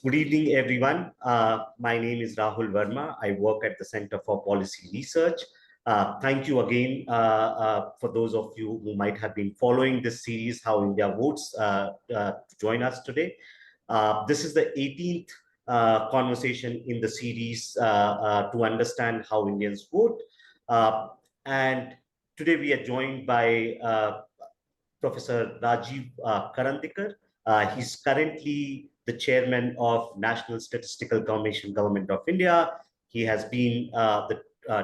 Good evening, everyone. My name is Rahul Verma. I work at the Center for Policy Research. Thank you again for those of you who might have been following this series, How India Votes, to join us today. This is the 18th conversation in the series to understand how Indians vote. And today we are joined by Professor Rajiv Karandikar. He's currently the chairman of National Statistical Commission, Government of India. He has been the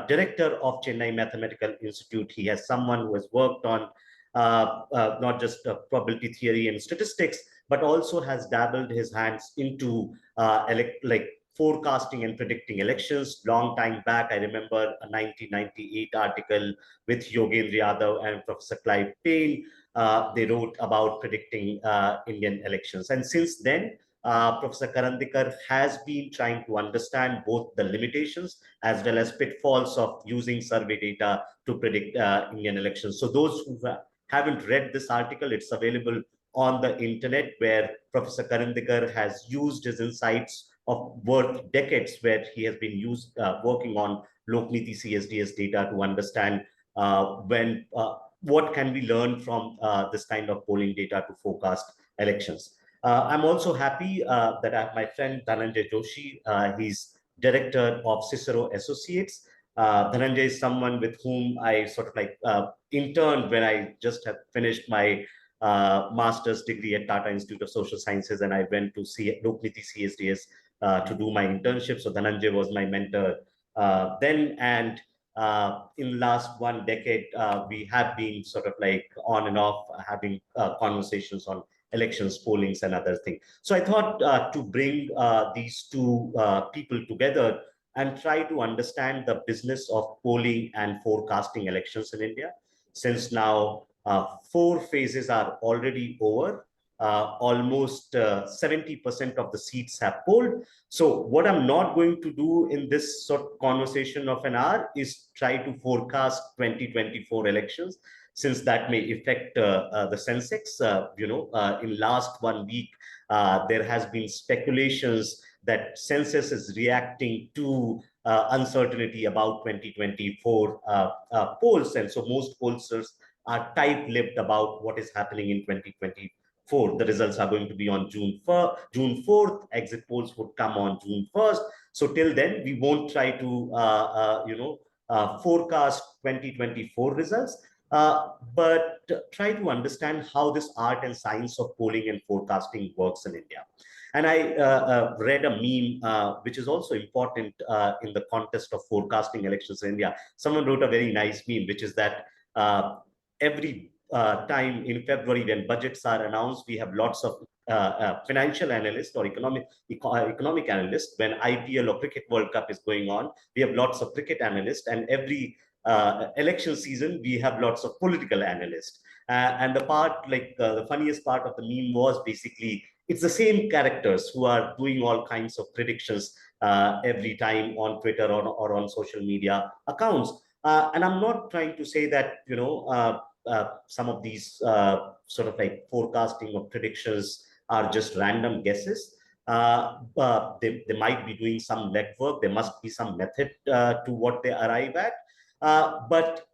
director of Chennai Mathematical Institute. He has someone who has worked on not just probability theory and statistics, but also has dabbled his hands into like forecasting and predicting elections. Long time back, I remember a 1998 article with Yogendra Yadav and Professor Clive Payne. They wrote about predicting Indian elections. And since then, Professor Karandikar has been trying to understand both the limitations as well as pitfalls of using survey data to predict Indian elections. So those who haven't read this article, it's available on the internet, where Professor Karandikar has used his insights of worth decades, where he has been working on Lokniti CSDS data to understand what can we learn from this kind of polling data to forecast elections. I'm also happy that I have my friend Dhananjay Joshi. He's director of Cicero Associates. Dhananjay is someone with whom I sort of like interned when I just had finished my master's degree at Tata Institute of Social Sciences, and I went to Lokniti CSDS to do my internship. So Dhananjay was my mentor then, and in the last one decade, we have been sort of like on and off having conversations on elections, pollings, and other things. So I thought to bring these two people together and try to understand the business of polling and forecasting elections in India. Since now 4 phases are already over, almost 70% of the seats have polled. So what I'm not going to do in this sort of conversation of an hour is try to forecast 2024 elections, since that may affect the Sensex. In last 1 week, there has been speculations that census is reacting to uncertainty about 2024 polls. And so most pollsters are tight-lipped about what is happening in 2024. The results are going to be on June 4th. Exit polls would come on June 1st. So till then, we won't try to, forecast 2024 results, but try to understand how this art and science of polling and forecasting works in India. And I read a meme, which is also important in the context of forecasting elections in India. Someone wrote a very nice meme, which is that every time in February when budgets are announced, we have lots of financial analysts or economic analysts. When IPL or Cricket World Cup is going on, we have lots of cricket analysts, and every election season, we have lots of political analysts. And the funniest part of the meme was basically, it's the same characters who are doing all kinds of predictions every time on Twitter or on social media accounts. And I'm not trying to say that, some of these sort of like forecasting or predictions are just random guesses. They might be doing some legwork. There must be some method to what they arrive at. But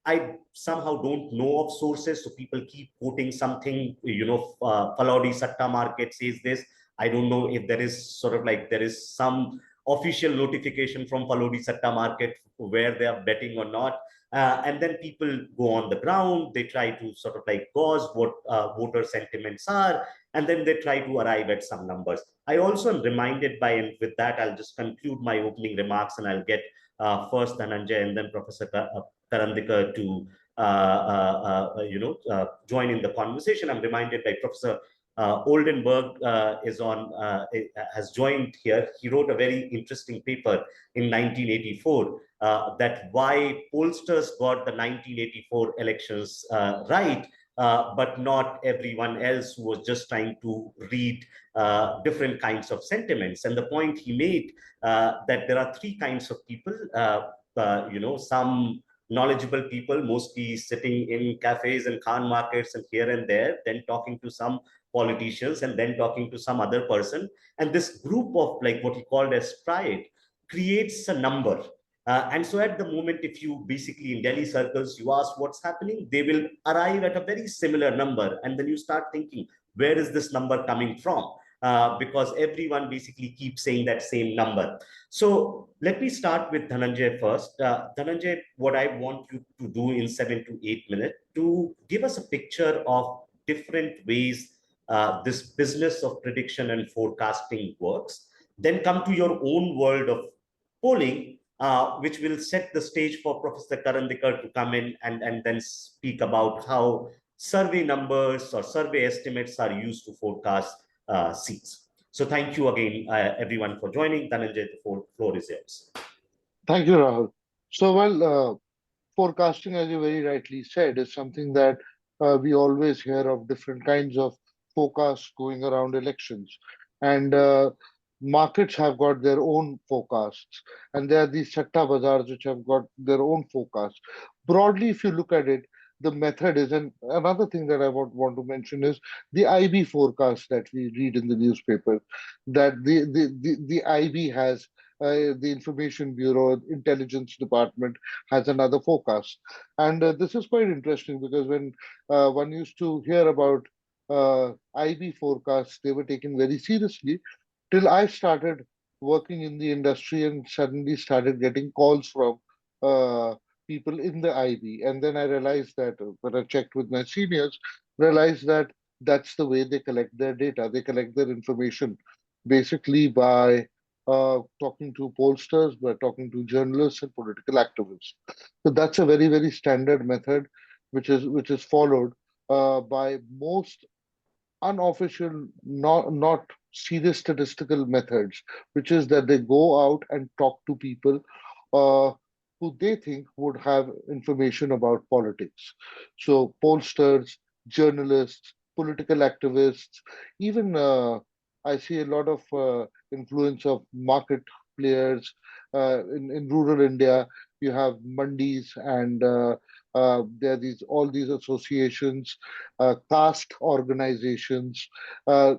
I somehow don't know of sources, so people keep quoting something, Falodi Satta Market says this. I don't know if there is some official notification from Falodi Satta Market where they are betting or not. And then people go on the ground, they try to sort of like gauge what voter sentiments are, and then they try to arrive at some numbers. I also am reminded by, and with that, I'll just conclude my opening remarks, and I'll get first Dhananjay and then Professor Karandikar to join in the conversation. I'm reminded by Professor Oldenburg has joined here. He wrote a very interesting paper in 1984 that why pollsters got the 1984 elections right, but not everyone else who was just trying to read different kinds of sentiments. And the point he made that there are 3 kinds of people, some knowledgeable people, mostly sitting in cafes and Khan markets and here and there, then talking to some politicians and then talking to some other person. And this group of like what he called as pride creates a number. And so at the moment, if you basically in Delhi circles, you ask what's happening, they will arrive at a very similar number. And then you start thinking, where is this number coming from? Because everyone basically keeps saying that same number. So let me start with Dhananjay first. Dhananjay, what I want you to do in 7 to 8 minutes to give us a picture of different ways this business of prediction and forecasting works. Then come to your own world of polling, which will set the stage for Professor Karandikar to come in and then speak about how survey numbers or survey estimates are used to forecast seats. So thank you again, everyone, for joining. Dhananjay, the floor is yours. Thank you, Rahul. So, forecasting, as you very rightly said, is something that we always hear of different kinds of forecasts going around elections. And markets have got their own forecasts. And there are these chatta bazaars which have got their own forecasts. Broadly, if you look at it, the method is, and another thing that I want to mention is the IB forecast that we read in the newspaper, that the IB has the Information Bureau, Intelligence Department has another forecast. And this is quite interesting because when one used to hear about IB forecasts, they were taken very seriously till I started working in the industry and suddenly started getting calls from uh, people in the IB. And then I realized that when I checked with my seniors, realized that that's the way they collect their data. They collect their information basically by talking to pollsters, by talking to journalists and political activists. So that's a very, very standard method, which is followed by most unofficial, not serious statistical methods, which is that they go out and talk to people uh, who they think would have information about politics. So pollsters, journalists, political activists, even I see a lot of influence of market players in rural India. You have mandis and there are these all these associations, caste organizations. Uh,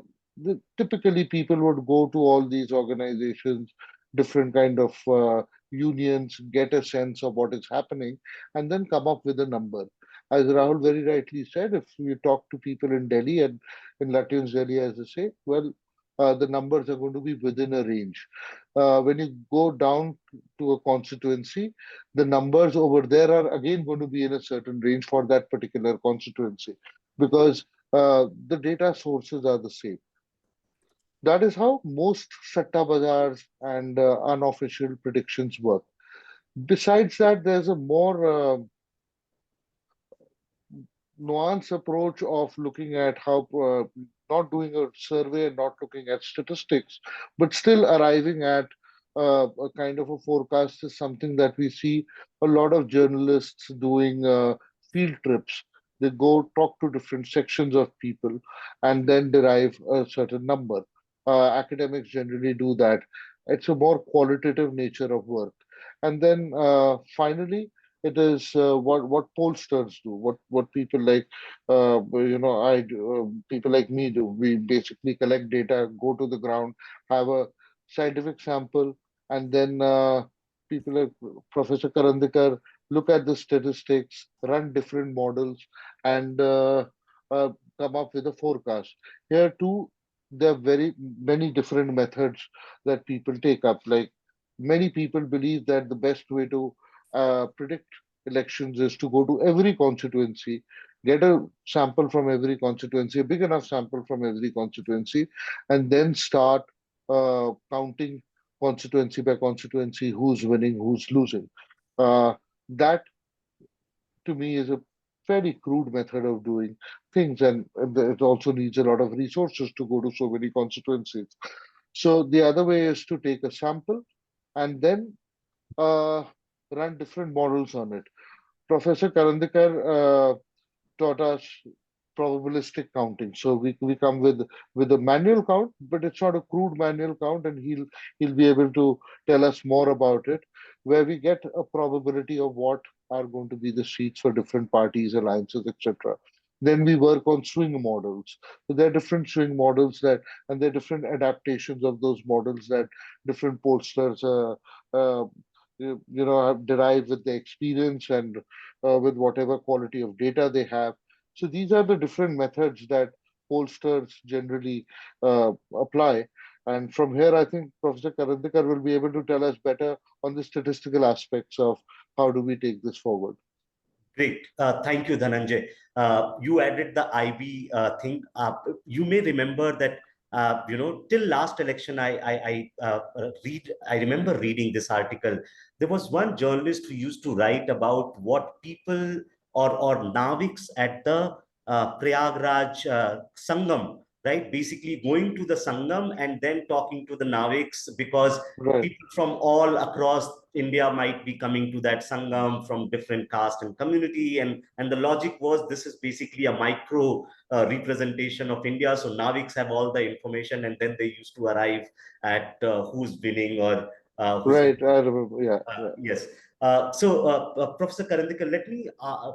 Typically, people would go to all these organizations, different kind of unions, get a sense of what is happening, and then come up with a number. As Rahul very rightly said, if you talk to people in Delhi and in Lutyens Delhi, as I say, well, the numbers are going to be within a range. When you go down to a constituency, the numbers over there are again going to be in a certain range for that particular constituency because the data sources are the same. That is how most satta bazaars and unofficial predictions work. Besides that, there's a more nuanced approach of looking at how not doing a survey and not looking at statistics, but still arriving at a kind of a forecast is something that we see a lot of journalists doing field trips. They go talk to different sections of people and then derive a certain number. Academics generally do that. It's a more qualitative nature of work. And then finally, it is what pollsters do, what people like people like me do. We basically collect data, go to the ground, have a scientific sample, and then people like Professor Karandikar look at the statistics, run different models, and uh, come up with a forecast. Here too, there are very many different methods that people take up. Like many people believe that the best way to predict elections is to go to every constituency, get a sample from every constituency, a big enough sample from every constituency, and then start counting constituency by constituency who's winning, who's losing. That to me is a very crude method of doing things, and it also needs a lot of resources to go to so many constituencies. So the other way is to take a sample and then uh, run different models on it. Professor Karandikar taught us probabilistic counting. So we come with a manual count, but it's not a crude manual count, and he'll be able to tell us more about it, where we get a probability of what are going to be the seats for different parties, alliances, etc. Then we work on swing models. So there are different swing models and there are different adaptations of those models that different pollsters, have derived with their experience and with whatever quality of data they have. So these are the different methods that pollsters generally apply. And from here, I think Professor Karandikar will be able to tell us better on the statistical aspects of how do we take this forward. Great. Thank you, Dhananjay. You added the IB thing. You may remember that, till last election, I remember reading this article. There was one journalist who used to write about what people or naviks at the Prayagraj Sangam, right? Basically going to the Sangam and then talking to the naviks, because Right. people from all across India might be coming to that Sangam from different caste and community. And the logic was, this is basically a micro representation of India. So Naviks have all the information, and then they used to arrive at who's winning or who's. Right. I remember. Yeah. Yeah. Yes. Professor Karandikar, let me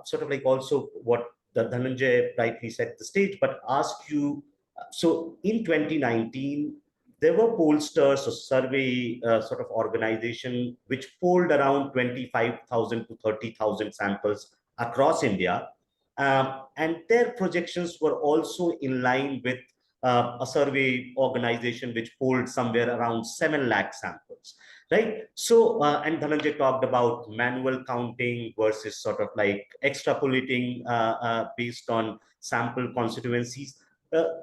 sort of like also what the Dhananjay rightly set the stage, but ask you. So in 2019, there were pollsters or survey sort of organization which polled around 25,000 to 30,000 samples across India. And their projections were also in line with a survey organization which polled somewhere around 7 lakh samples, right? So, and Dhananjay talked about manual counting versus sort of like extrapolating based on sample constituencies.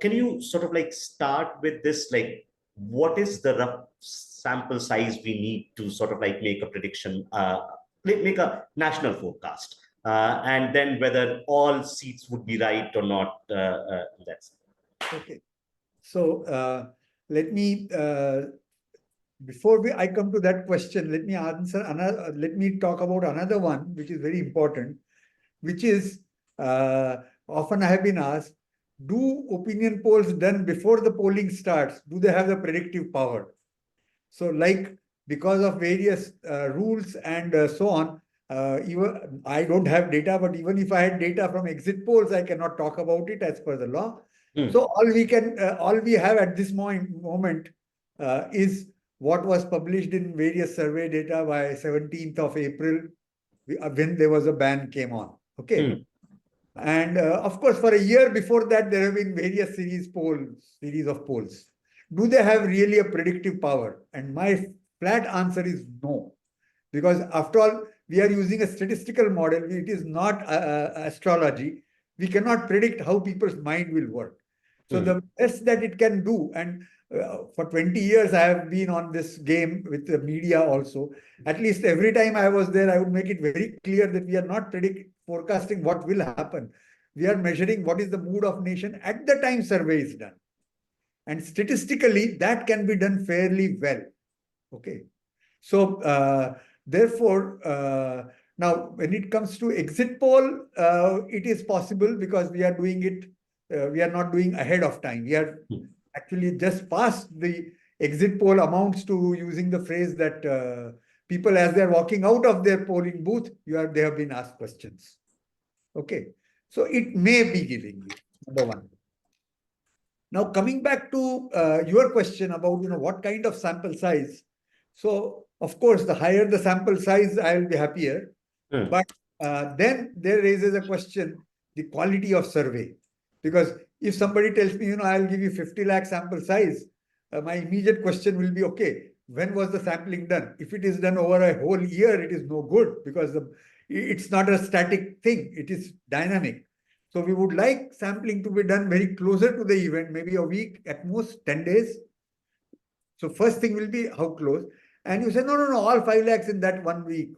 Can you sort of like start with this, like what is the rough sample size we need to sort of like make a prediction, make a national forecast, and then whether all seats would be right or not? That's okay. So let me before I come to that question, let me answer another. Let me talk about another one which is very important, which is often I have been asked: do opinion polls done before the polling starts, do they have the predictive power? So, like, because of various rules and so on, even I don't have data, but even if I had data from exit polls, I cannot talk about it as per the law. So all we have at this moment is what was published in various survey data by 17th of April, when there was a ban came on. Okay. And of course, for a year before that, there have been various series of polls. Do they have really a predictive power? And my flat answer is no. Because after all, we are using a statistical model. It is not astrology. We cannot predict how people's mind will work. So the best that it can do, and for 20 years, I have been on this game with the media also. At least every time I was there, I would make it very clear that we are not forecasting what will happen. We are measuring what is the mood of nation at the time survey is done. And statistically, that can be done fairly well. Okay. So, therefore, now when it comes to exit poll, it is possible because we are doing it, we are not doing ahead of time. We are actually just past the exit poll amounts to, using the phrase that people, as they're walking out of their polling booth, they have been asked questions. Okay. So it may be giving you, number one. Now, coming back to your question about, what kind of sample size. So, of course, the higher the sample size, I will be happier. But then there raises a question, the quality of survey. Because if somebody tells me, I'll give you 50 lakh sample size, my immediate question will be, okay, when was the sampling done? If it is done over a whole year, it is no good because it's not a static thing, it is dynamic. So we would like sampling to be done very closer to the event, maybe a week, at most 10 days. So first thing will be how close. And you say, no, all 5 lakhs in that 1 week.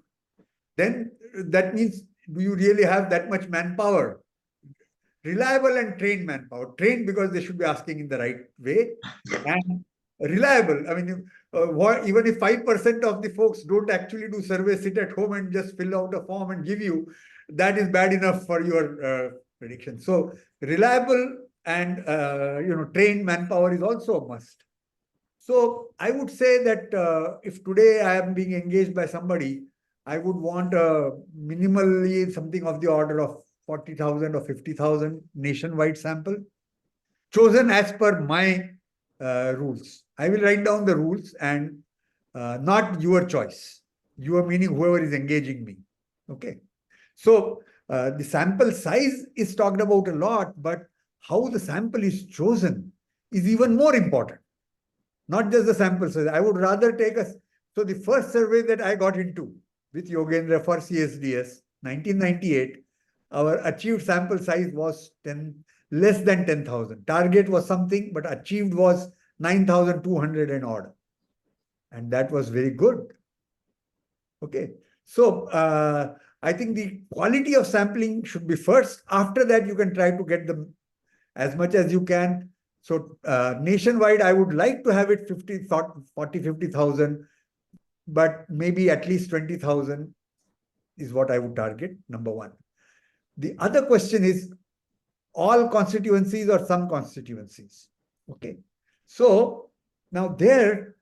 Then that means, do you really have that much manpower? Reliable and trained manpower. Trained because they should be asking in the right way. And reliable. I mean, even if 5% of the folks don't actually do survey, sit at home and just fill out a form and give you, that is bad enough for your prediction. So reliable and trained manpower is also a must. So I would say that if today I am being engaged by somebody, I would want minimally something of the order of 40,000 or 50,000 nationwide sample, chosen as per my rules. I will write down the rules and not your choice. Your meaning whoever is engaging me. Okay. So the sample size is talked about a lot, but how the sample is chosen is even more important. Not just the sample size. I would rather take a... So the first survey that I got into with Yogendra for CSDS, 1998, our achieved sample size was less than 10,000. Target was something, but achieved was 9,200 and odd. And that was very good. Okay. So I think the quality of sampling should be first. After that, you can try to get them as much as you can. So nationwide, I would like to have it 40, 50,000, but maybe at least 20,000 is what I would target, number one. The other question is all constituencies or some constituencies. Okay. So now there,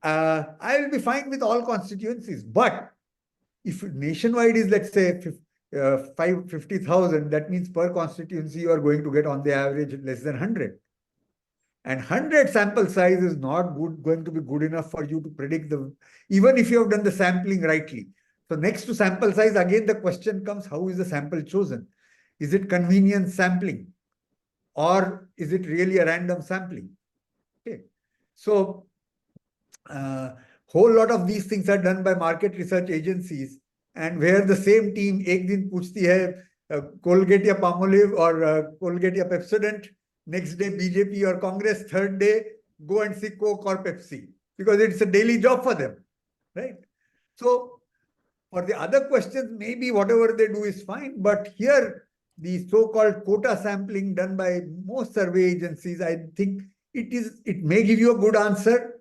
I will be fine with all constituencies, but if nationwide is, let's say, 50,000, that means per constituency you are going to get on the average less than 100. And 100 sample size is not going to be good enough for you to predict even if you have done the sampling rightly. So next to sample size, again, the question comes, how is the sample chosen? Is it convenience sampling? Or is it really a random sampling? Okay. So whole lot of these things are done by market research agencies, and where the same team ek din puchti hai Colgate ya Palmolive or Colgate ya Pepsodent, next day BJP or Congress, third day go and see Coke or Pepsi, because it's a daily job for them, right? So for the other questions, maybe whatever they do is fine, but here the so-called quota sampling done by most survey agencies, I think it may give you a good answer.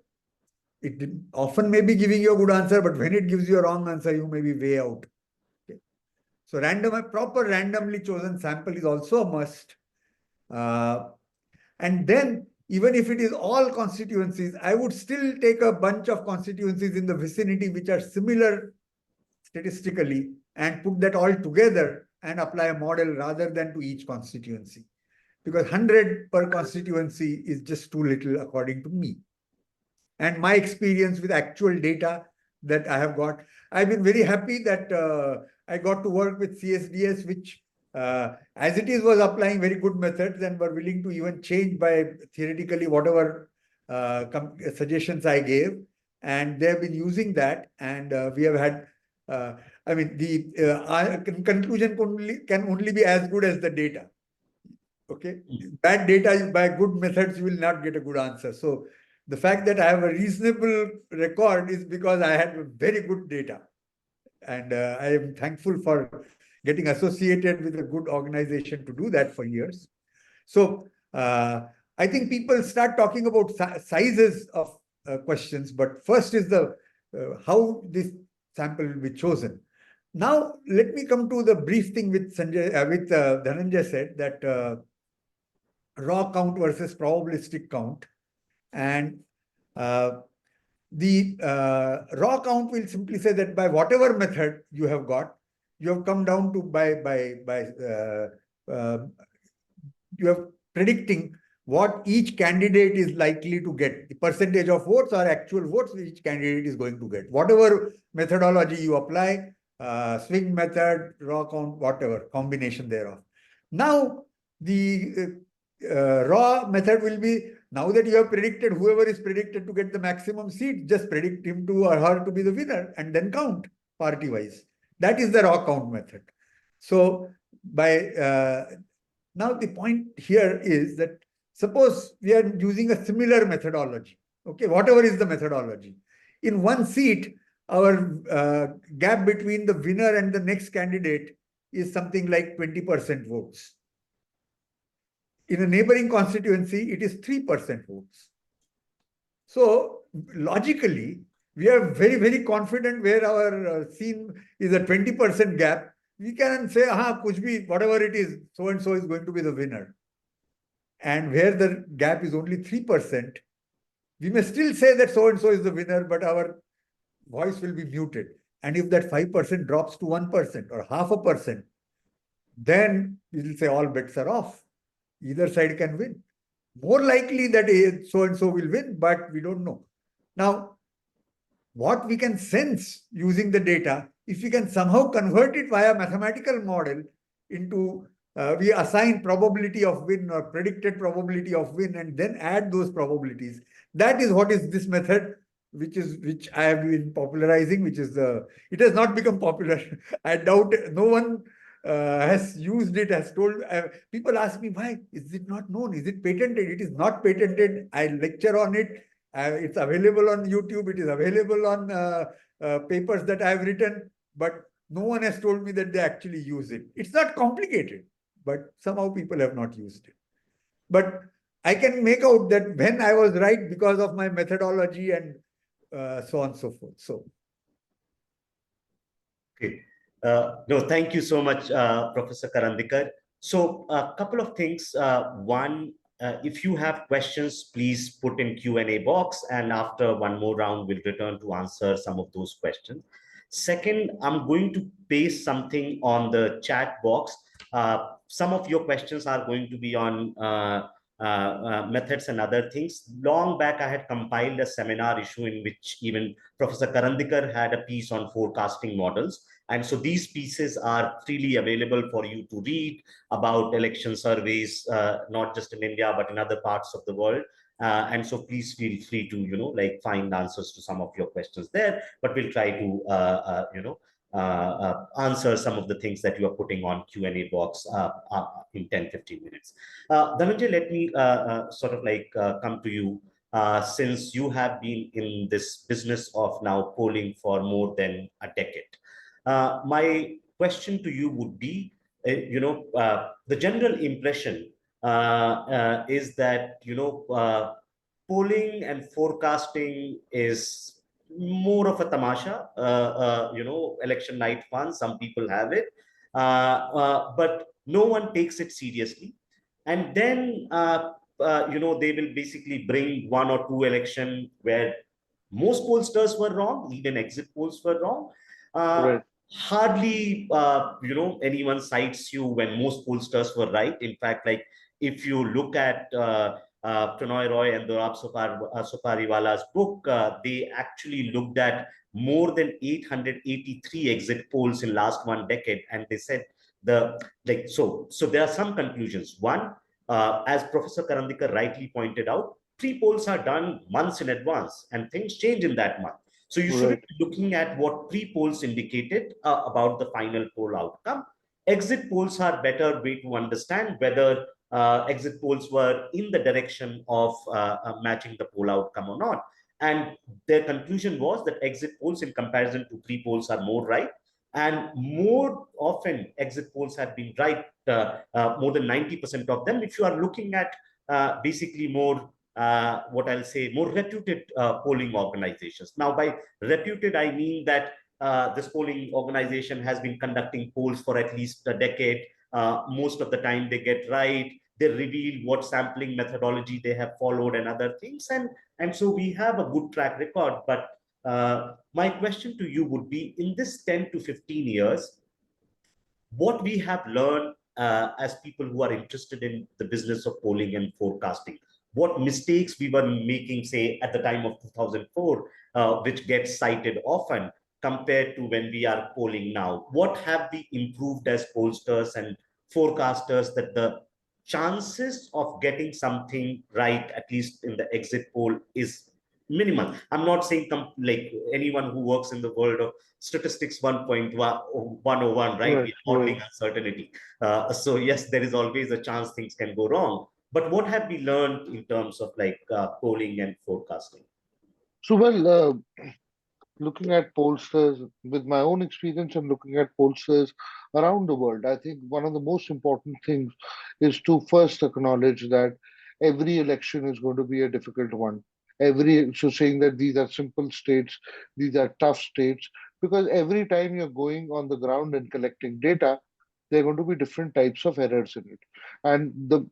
It often may be giving you a good answer, but when it gives you a wrong answer, you may be way out. Okay. So proper randomly chosen sample is also a must. And then even if it is all constituencies, I would still take a bunch of constituencies in the vicinity which are similar statistically and put that all together and apply a model rather than to each constituency. Because 100 per constituency is just too little according to me. And my experience with actual data that I have got, I've been very happy that I got to work with CSDS, which as it is was applying very good methods and were willing to even change by theoretically whatever suggestions I gave. And they have been using that. And we have had, I mean, the conclusion can only be as good as the data. Okay. Bad data, by good methods, you will not get a good answer. So the fact that I have a reasonable record is because I had very good data. And I am thankful for getting associated with a good organization to do that for years. So I think people start talking about sizes of questions, but first is the how this sample will be chosen. Now, let me come to the brief thing with Dhananjay said, that raw count versus probabilistic count. And the raw count will simply say that by whatever method you have got, you have come down to you have predicting what each candidate is likely to get, the percentage of votes or actual votes each candidate is going to get. Whatever methodology you apply, swing method, raw count, whatever combination thereof. Now, the raw method will be, now that you have predicted whoever is predicted to get the maximum seat, just predict him to or her to be the winner and then count party-wise. That is the raw count method. So now the point here is that suppose we are using a similar methodology, okay, whatever is the methodology. In one seat, our gap between the winner and the next candidate is something like 20% votes. In a neighboring constituency, it is 3% votes. So logically, we are very, very confident where our scene is a 20% gap. We can say, kuch bhi, whatever it is, so-and-so is going to be the winner. And where the gap is only 3%, we may still say that so-and-so is the winner, but our voice will be muted. And if that 5% drops to 1% or 0.5%, then we'll say all bets are off. Either side can win. More likely that so and so will win, but we don't know. Now, what we can sense using the data, if we can somehow convert it via mathematical model into we assign probability of win or predicted probability of win and then add those probabilities. That is what is this method, which I have been popularizing, which is it has not become popular. I doubt no one has used it, has told. People ask me, why is it not known? Is it patented? It is not patented. I lecture on it. It's available on YouTube. It is available on papers that I've written, but no one has told me that they actually use it. It's not complicated, but somehow people have not used it. But I can make out that when I was right because of my methodology and so on and so forth. So. Okay. No, thank you so much, Professor Karandikar. So a couple of things. One, if you have questions, please put in Q&A box, and after one more round, we'll return to answer some of those questions. Second, I'm going to paste something on the chat box. Some of your questions are going to be on methods and other things. Long back, I had compiled a seminar issue in which even Professor Karandikar had a piece on forecasting models. And so these pieces are freely available for you to read about election surveys, not just in India, but in other parts of the world. And so please feel free to, find answers to some of your questions there, but we'll try to, answer some of the things that you are putting on Q&A box in 10-15 minutes. Dhananjay, let me come to you. Since you have been in this business of now polling for more than a decade. My question to you would be, the general impression is that, polling and forecasting is more of a tamasha, election night fun. Some people have it, but no one takes it seriously. And then, they will basically bring one or two election where most pollsters were wrong, even exit polls were wrong. Right. Hardly, anyone cites you when most pollsters were right. In fact, like if you look at Pranoy Roy and Dorab Supariwala's book, they actually looked at more than 883 exit polls in last one decade, and they said so there are some conclusions. One, as Professor Karandikar rightly pointed out, pre-polls are done months in advance, and things change in that month. So you shouldn't be looking at what pre-polls indicated about the final poll outcome. Exit polls are better way to understand whether exit polls were in the direction of matching the poll outcome or not. And their conclusion was that exit polls in comparison to pre-polls are more right. And more often, exit polls have been right, more than 90% of them. If you are looking at basically more what I'll say, more reputed polling organizations. Now, by reputed, I mean that this polling organization has been conducting polls for at least a decade. Most of the time they get right. They reveal what sampling methodology they have followed and other things. And so we have a good track record. But my question to you would be, in this 10 to 15 years, what we have learned as people who are interested in the business of polling and forecasting, what mistakes we were making, say, at the time of 2004, which gets cited often compared to when we are polling now. What have we improved as pollsters and forecasters that the chances of getting something right, at least in the exit poll, is minimal? I'm not saying like anyone who works in the world of statistics 1.101, right? We are modeling uncertainty. So yes, there is always a chance things can go wrong. But what have we learned in terms of like polling and forecasting? So, looking at pollsters, with my own experience and looking at pollsters around the world, I think one of the most important things is to first acknowledge that every election is going to be a difficult one. So saying that these are simple states, these are tough states, because every time you're going on the ground and collecting data, there are going to be different types of errors in it. And the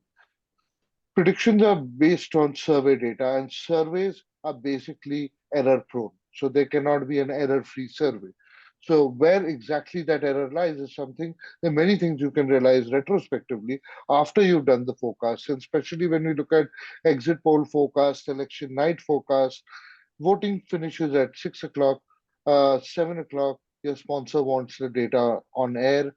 predictions are based on survey data, and surveys are basically error prone. So there cannot be an error free survey. So where exactly that error lies is something, there are many things you can realize retrospectively after you've done the forecast, and especially when we look at exit poll forecast, election night forecast. Voting finishes at 6 o'clock, 7 o'clock. Your sponsor wants the data on air.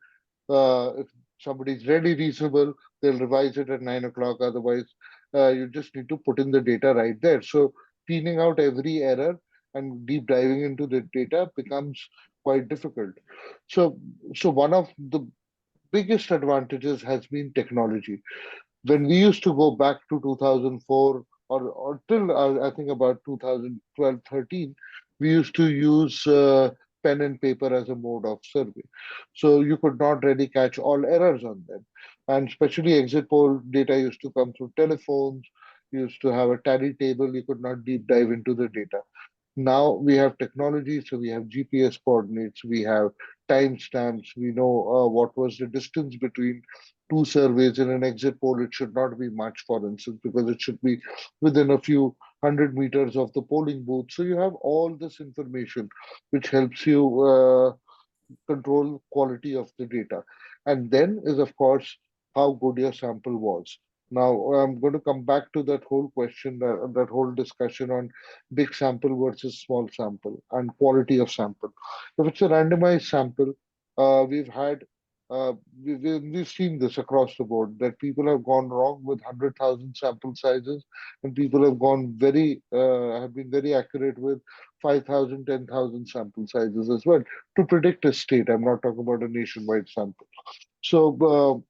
If somebody's really reasonable, they'll revise it at 9 o'clock. Otherwise, you just need to put in the data right there. So cleaning out every error and deep diving into the data becomes quite difficult. So, so one of the biggest advantages has been technology. When we used to go back to 2004, or till I think about 2012, 13, we used to use pen and paper as a mode of survey. So you could not really catch all errors on them. And especially exit poll data used to come through telephones, you used to have a tally table, you could not deep dive into the data. Now we have technology, so we have GPS coordinates, we have timestamps, we know what was the distance between two surveys in an exit poll. It should not be much, for instance, because it should be within a few 100 meters of the polling booth. So you have all this information, which helps you control quality of the data. And then is, of course, how good your sample was. Now, I'm going to come back to that whole question, that whole discussion on big sample versus small sample and quality of sample. If it's a randomized sample, we've had uh, we've seen this across the board that people have gone wrong with 100,000 sample sizes, and people have gone have been very accurate with 5,000, 10,000 sample sizes as well to predict a state. I'm not talking about a nationwide sample. So,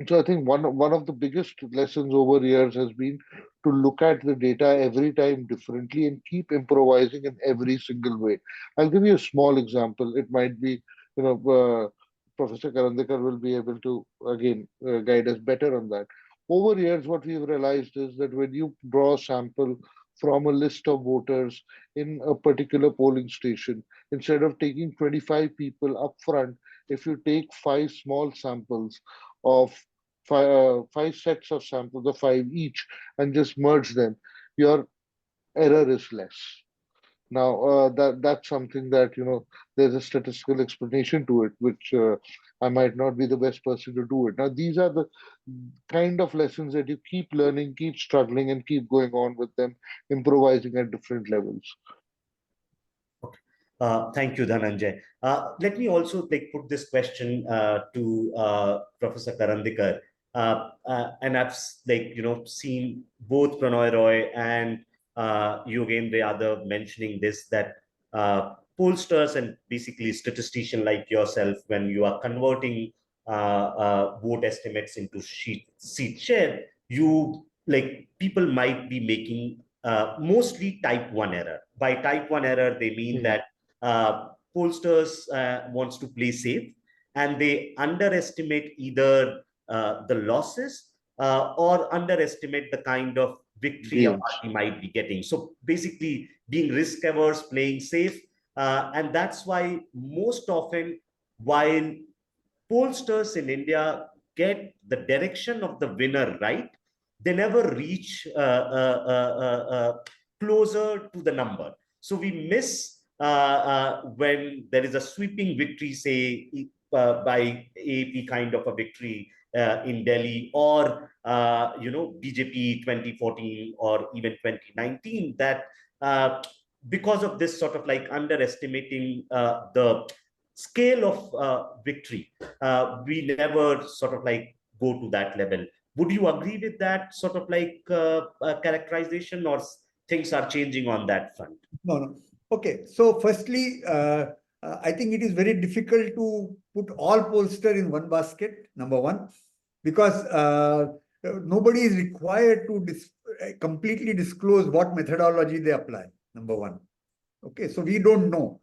so I think one of the biggest lessons over years has been to look at the data every time differently and keep improvising in every single way. I'll give you a small example. It might be, you know, Professor Karandikar will be able to again guide us better on that. Over years, what we've realized is that when you draw a sample from a list of voters in a particular polling station, instead of taking 25 people up front, if you take five small samples of five sets of samples of five each and just merge them, your error is less. Now, that's something that, there's a statistical explanation to it, which I might not be the best person to do it. Now, these are the kind of lessons that you keep learning, keep struggling, and keep going on with them, improvising at different levels. Okay. Thank you, Dhananjay. Let me also put this question to Professor Karandikar. And I've seen both Pranoy Roy and Yogendra Yadav mentioning this, that pollsters and basically statistician like yourself, when you are converting vote estimates into seat share, you people might be making mostly type 1 error. By type 1 error, they mean that pollsters wants to play safe, and they underestimate either the losses or underestimate the kind of victory a Gains. party might be getting. So basically, being risk averse, playing safe, and that's why most often, while pollsters in India get the direction of the winner right, they never reach closer to the number. So we miss when there is a sweeping victory, say by AAP kind of a victory in Delhi, or BJP 2014 or even 2019, that because of this sort of underestimating the scale of victory, we never sort of go to that level. Would you agree with that sort of characterization, or things are changing on that front? No, no. Okay. So firstly, I think it is very difficult to put all pollster in one basket, number one, because nobody is required to completely disclose what methodology they apply, number one. Okay. So we don't know.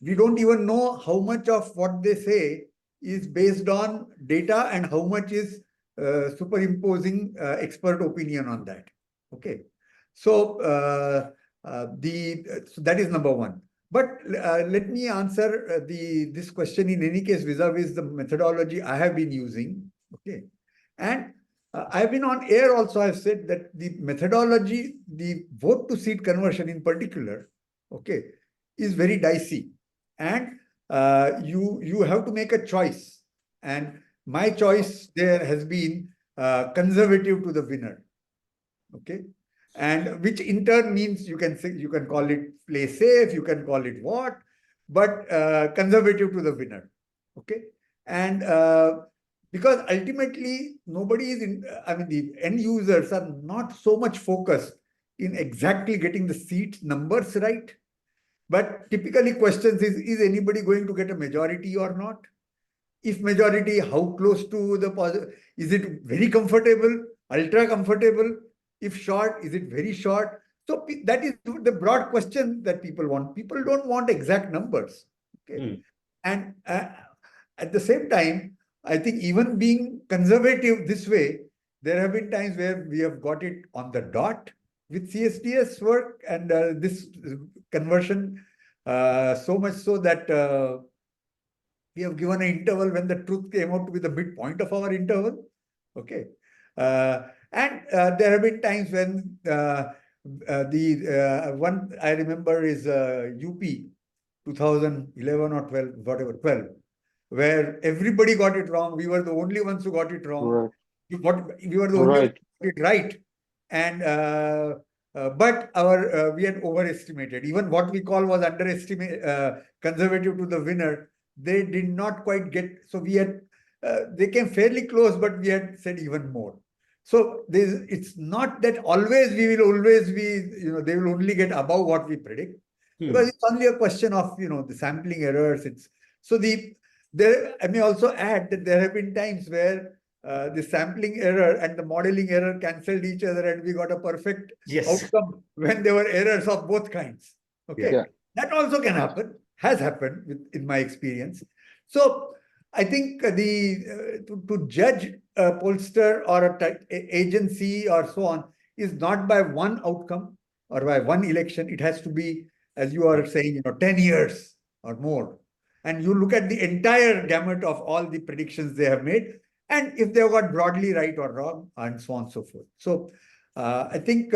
We don't even know how much of what they say is based on data and how much is superimposing expert opinion on that. Okay. So, so that is number one. But let me answer this question in any case vis-a-vis the methodology I have been using. Okay. And I've been on air also. I've said that the methodology, the vote to seat conversion in particular, okay, is very dicey. And you have to make a choice. And my choice there has been conservative to the winner. Okay. And which in turn means you can say, you can call it play safe, you can call it what, but conservative to the winner. Okay. And because ultimately nobody is in, I mean, the end users are not so much focused in exactly getting the seat numbers right. But typically questions is anybody going to get a majority or not? If majority, how close to the positive? Is it very comfortable, ultra comfortable? If short, is it very short? So that is the broad question that people want. People don't want exact numbers. Okay. And at the same time, I think even being conservative this way, there have been times where we have got it on the dot with CSDS work and this conversion, so much so that we have given an interval when the truth came out to be the midpoint of our interval. Okay. And there have been times when the one I remember is UP 2011 or 12, whatever, 12, where everybody got it wrong. We were the only ones who got it wrong. Right. We were the only ones who got it right. And but our we had overestimated. Even what we call was underestimate, conservative to the winner. They did not quite get. So we had they came fairly close, but we had said even more. So it's not that always we will always be, they will only get above what we predict. Because it's only a question of, the sampling errors. It's so there. I may also add that there have been times where the sampling error and the modeling error cancelled each other, and we got a perfect outcome when there were errors of both kinds. Okay, that also can happen. Has happened in my experience. So I think to judge a pollster or a agency or so on is not by one outcome or by one election. It has to be, as you are saying, 10 years or more. And you look at the entire gamut of all the predictions they have made, and if they have got broadly right or wrong, and so on and so forth. So I think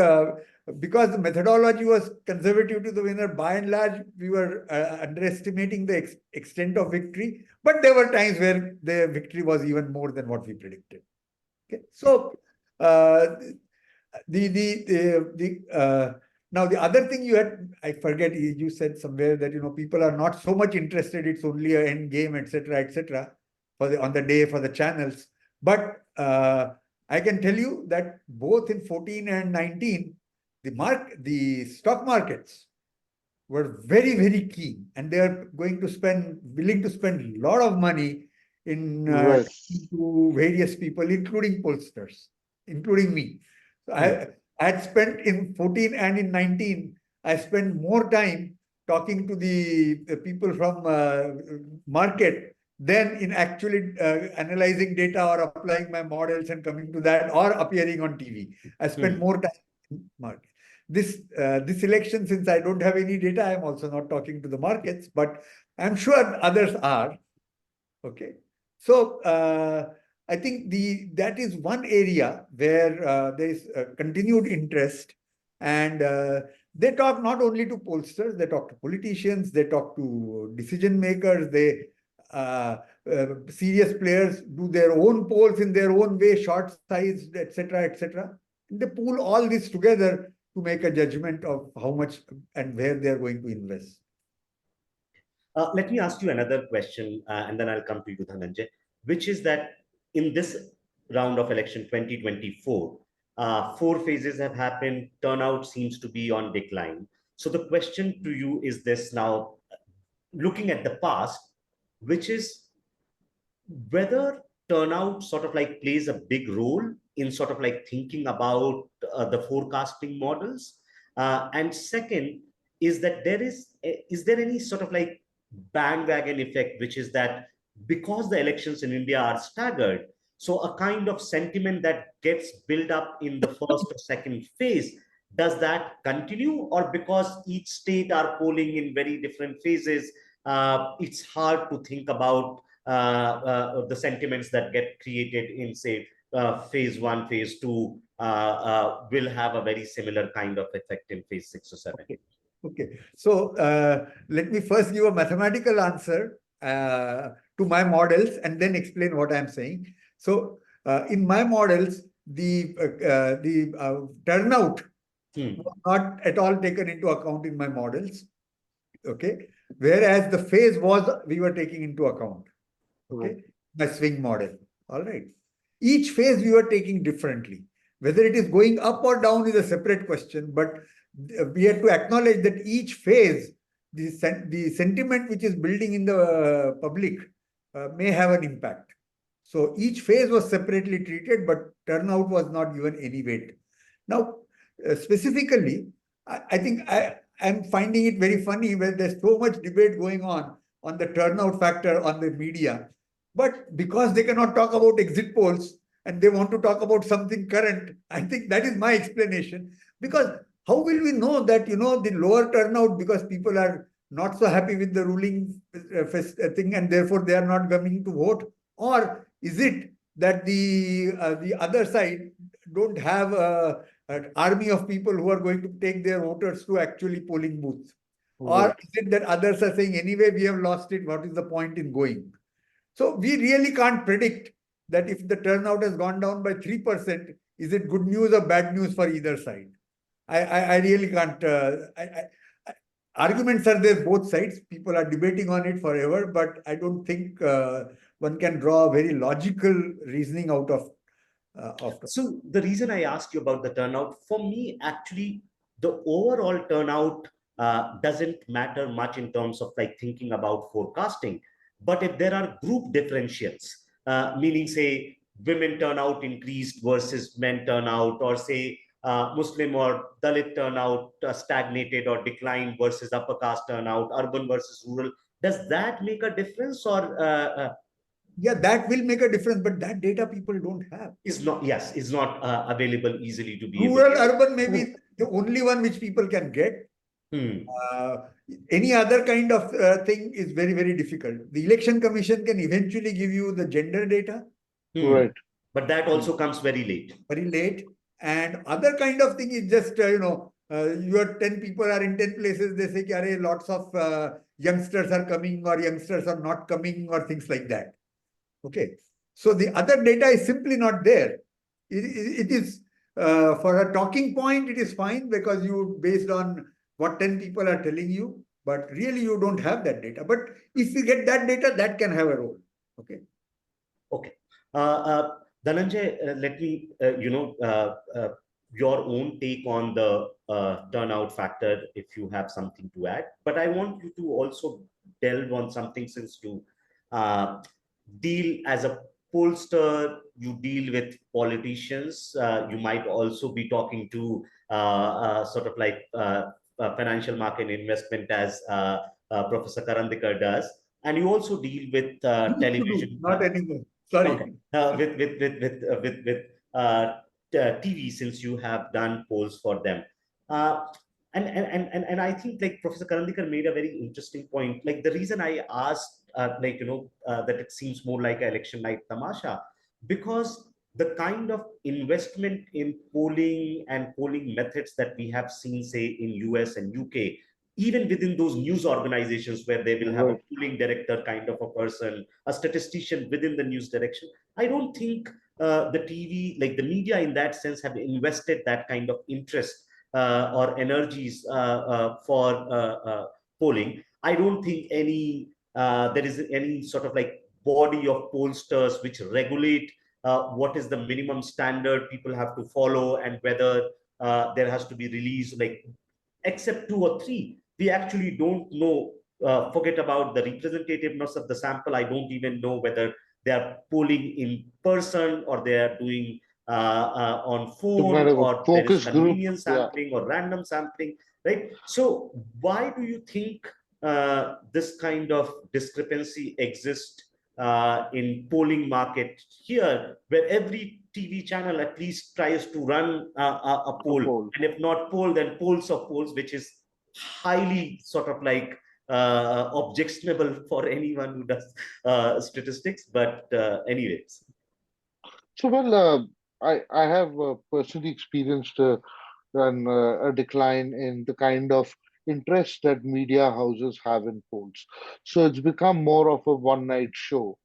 because the methodology was conservative to the winner, by and large, we were underestimating the extent of victory. But there were times where the victory was even more than what we predicted. Okay, so now the other thing you had, I forget, you said somewhere that people are not so much interested. It's only an end game, etc., on the day for the channels. But I can tell you that both in 14 and 19, the stock markets were very, very keen, and they are willing to spend a lot of money in to various people, including pollsters, including me. So I had spent in 14 and in 19, I spent more time talking to the people from market than in actually analyzing data or applying my models and coming to that or appearing on TV. I spent more time in market. This election, since I don't have any data, I'm also not talking to the markets, but I'm sure others are. Okay. So I think that is one area where there is continued interest, and they talk not only to pollsters, they talk to politicians, they talk to decision makers, serious players do their own polls in their own way, short size, etc., etc. They pool all this together to make a judgment of how much and where they are going to invest. Let me ask you another question, and then I'll come to you, Dhananjay, which is that in this round of election 2024, 4 phases have happened. Turnout seems to be on decline. So the question to you is this now, looking at the past, which is whether turnout sort of like plays a big role in sort of like thinking about the forecasting models. And second is that is there any sort of like bandwagon effect, which is that because the elections in India are staggered, so a kind of sentiment that gets built up in the first or second phase, does that continue? Or because each state are polling in very different phases, it's hard to think about the sentiments that get created in, say, phase 1, phase 2 will have a very similar kind of effect in phase 6 or 7. Okay. So let me first give a mathematical answer. to my models and then explain what I'm saying. So in my models, the turnout was not at all taken into account in my models. Okay. Whereas the phase was, we were taking into account. Okay. My swing model. All right. Each phase we were taking differently. Whether it is going up or down is a separate question, but we have to acknowledge that each phase, the sentiment which is building in the public may have an impact. So each phase was separately treated, but turnout was not given any weight. Now, specifically, I think I'm finding it very funny when there's so much debate going on the turnout factor on the media. But because they cannot talk about exit polls and they want to talk about something current, I think that is my explanation. Because how will we know that, the lower turnout because people are not so happy with the ruling thing and therefore they are not coming to vote? Or is it that the other side don't have an army of people who are going to take their voters to actually polling booths? Or is it that others are saying, anyway, we have lost it, what is the point in going? So we really can't predict that if the turnout has gone down by 3%, is it good news or bad news for either side? I really can't. Arguments are there both sides. People are debating on it forever, but I don't think one can draw a very logical reasoning out of. So the reason I asked you about the turnout, for me, actually, the overall turnout doesn't matter much in terms of like thinking about forecasting. But if there are group differentials, meaning say women turnout increased versus men turnout, or say Muslim or Dalit turnout stagnated or declined versus upper caste turnout, urban versus rural, does that make a difference? Or yeah, that will make a difference, but that data people don't have. Is not, yes, is not available easily to be rural, able to. Urban may be the only one which people can get. Any other kind of thing is very, very difficult. The Election Commission can eventually give you the gender data. Right. But that also comes very late. Very late. And other kind of thing is just, your 10 people are in 10 places. They say, Arey, lots of youngsters are coming or youngsters are not coming or things like that. Okay. So the other data is simply not there. It is, for a talking point, it is fine because you, based on what 10 people are telling you, but really you don't have that data. But if you get that data, that can have a role. Okay. Okay. Dhananjay, let me, your own take on the turnout factor, if you have something to add. But I want you to also delve on something, since you deal as a pollster, you deal with politicians, you might also be talking to sort of like financial market investment as Professor Karandikar does. And you also deal with television. Not anymore. Sorry. Okay. TV, since you have done polls for them. And I think like Professor Karandikar made a very interesting point. Like the reason I asked, that it seems more like an election night tamasha, because the kind of investment in polling and polling methods that we have seen, say, in US and UK, even within those news organizations where they will have a polling director kind of a person, a statistician within the news direction, I don't think the TV, like the media in that sense, have invested that kind of interest or energies for polling. I don't think there is any sort of like body of pollsters which regulate what is the minimum standard people have to follow, and whether there has to be released, like, except two or three. We actually don't know. Forget about the representativeness of the sample. I don't even know whether they are polling in person or they are doing on phone, or there is convenience sampling or random sampling, right? So why do you think this kind of discrepancy exists in polling market here, where every TV channel at least tries to run a poll, and if not poll, then polls of polls, which is highly sort of like objectionable for anyone who does statistics. But anyways. So, well, I have personally experienced a decline in the kind of interest that media houses have in polls. So it's become more of a one-night show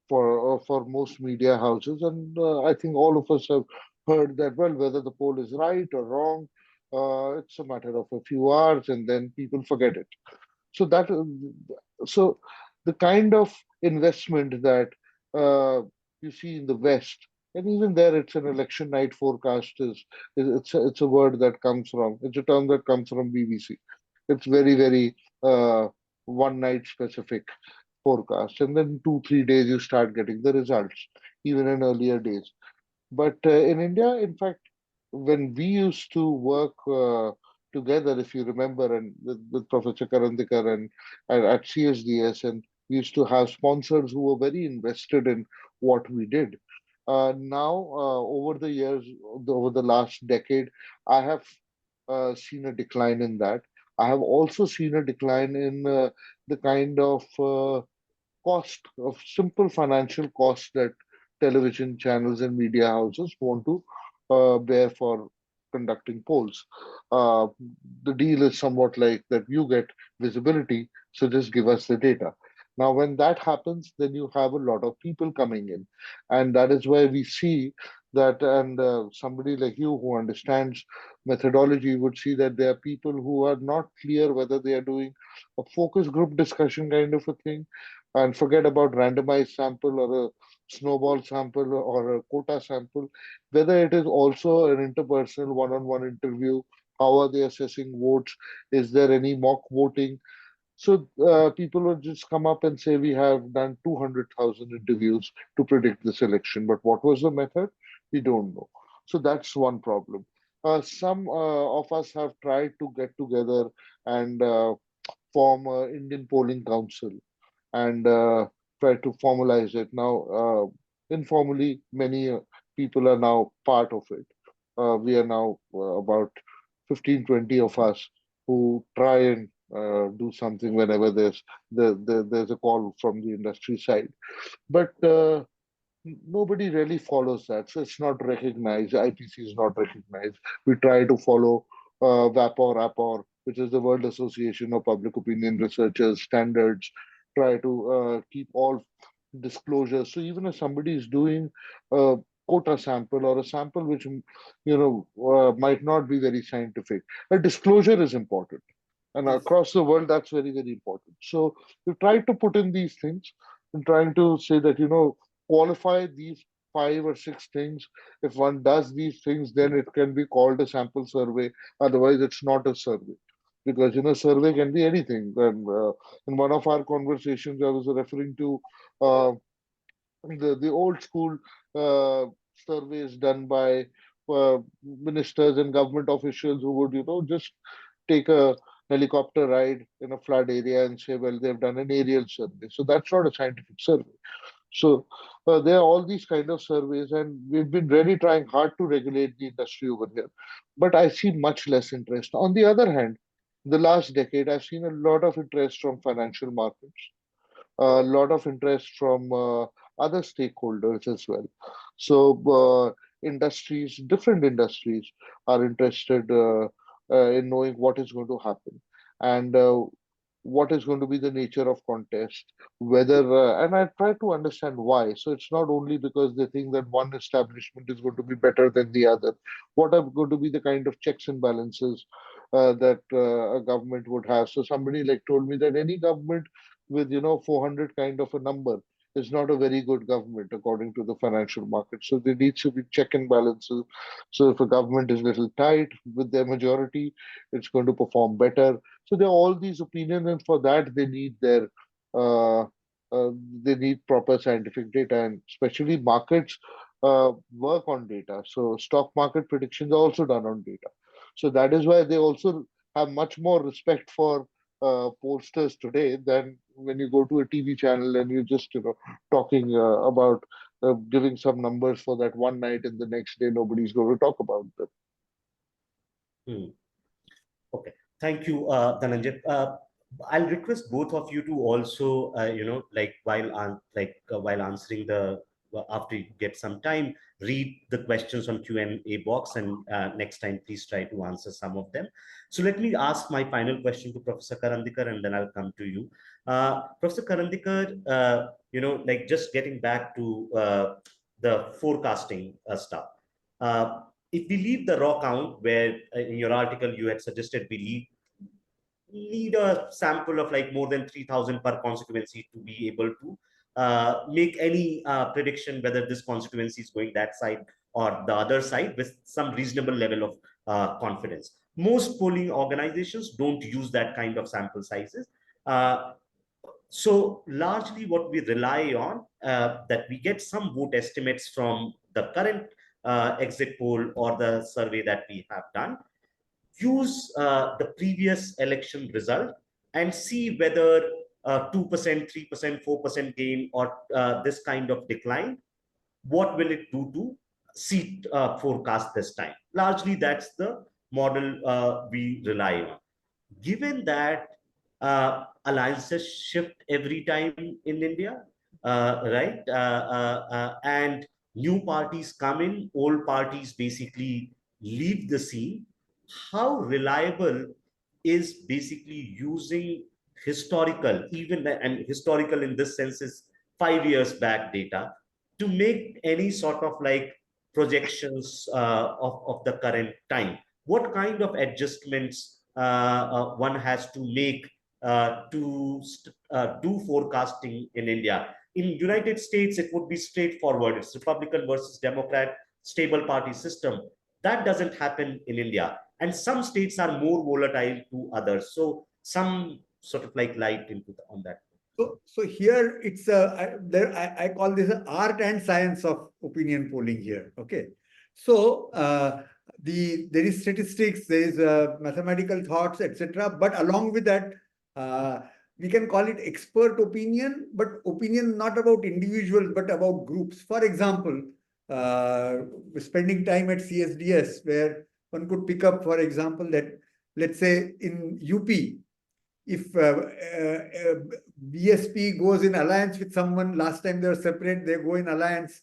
for most media houses, and I think all of us have heard that. Well, whether the poll is right or wrong, it's a matter of a few hours, and then people forget it. So that so the kind of investment that you see in the West, and even there, it's an election night forecast it's a word that comes from it's a term that comes from BBC. It's very one night specific forecast, and then 2 3 days you start getting the results, even in earlier days. But in India, in fact, when we used to work together, if you remember, and with Professor Karandikar and at CSDS, and we used to have sponsors who were very invested in what we did. Now, over the years, over the last decade, I have seen a decline in that. I have also seen a decline in the kind of cost of simple financial costs that television channels and media houses want to bear for conducting polls. Uh, the deal is somewhat like that you get visibility, so just give us the data. Now, when that happens, then you have a lot of people coming in. And that is why we see that, and somebody like you who understands methodology would see that there are people who are not clear whether they are doing a focus group discussion kind of a thing, and forget about randomized sample or a snowball sample or a quota sample, whether it is also an interpersonal one-on-one interview, how are they assessing votes, is there any mock voting. So people would just come up and say we have done 200,000 interviews to predict this election, but what was the method? We don't know. So that's one problem. Some of us have tried to get together and form an Indian Polling Council and try to formalize it. Now, informally, many people are now part of it. We are now about 15, 20 of us who try and do something whenever there's a call from the industry side. But nobody really follows that. So it's not recognized. IPC is not recognized. We try to follow WAPOR, which is the World Association of Public Opinion Researchers standards, try to keep all disclosures. So even if somebody is doing a quota sample or a sample which might not be very scientific, a disclosure is important. And Yes. across the world, that's very important. So we try to put in these things and trying to say that, qualify these 5 or 6 things. If one does these things, then it can be called a sample survey. Otherwise, it's not a survey. Because, survey can be anything. And in one of our conversations, I was referring to uh, the old school surveys done by ministers and government officials who would, just take a helicopter ride in a flood area and say, well, they've done an aerial survey. So that's not a scientific survey. So there are all these kind of surveys, and we've been really trying hard to regulate the industry over here. But I see much less interest. On the other hand, the last decade, I've seen a lot of interest from financial markets, a lot of interest from other stakeholders as well. So industries, different industries, are interested in knowing what is going to happen and what is going to be the nature of contest. Whether and I try to understand why. So it's not only because they think that one establishment is going to be better than the other. What are going to be the kind of checks and balances that a government would have? So somebody like told me that any government with 400 kind of a number is not a very good government according to the financial market. So there needs to be check and balances. So if a government is a little tight with their majority, it's going to perform better. So there are all these opinions, and for that uh, they need proper scientific data, and especially markets work on data. So stock market predictions are also done on data. So that is why they also have much more respect for posters today than when you go to a TV channel and you're just talking about giving some numbers for that one night, and the next day nobody's going to talk about them. Hmm. Okay, thank you, Dhananjay. I'll request both of you to also, like while answering the after you get some time, read the questions on Q&A box, and next time, please try to answer some of them. So let me ask my final question to Professor Karandikar, and then I'll come to you. Professor Karandikar, like just getting back to the forecasting stuff. If we leave the raw count, where in your article you had suggested we need a sample of like more than 3,000 per constituency to be able to make any prediction whether this constituency is going that side or the other side with some reasonable level of confidence. Most polling organizations don't use that kind of sample sizes. So largely what we rely on, that we get some vote estimates from the current exit poll or the survey that we have done, use the previous election result and see whether 2%, 3%, 4% gain or this kind of decline, what will it do to seat forecast this time? Largely, that's the model we rely on. Given that alliances shift every time in India, right? And new parties come in, old parties basically leave the scene. How reliable is basically using historical, even, and historical in this sense is 5 years back data, to make any sort of like projections of the current time? What kind of adjustments one has to make to do forecasting in India? In United States, it would be straightforward. It's Republican versus Democrat, stable party system. That doesn't happen in India. And some states are more volatile to others. So some sort of like light into on that. So here it's I call this an art and science of opinion polling here. Okay, so there is statistics, there is mathematical thoughts, etc. But along with that, we can call it expert opinion, but opinion not about individuals but about groups. For example, spending time at CSDS, where one could pick up, for example, that let's say in UP, if BSP goes in alliance with someone, last time they were separate, they go in alliance,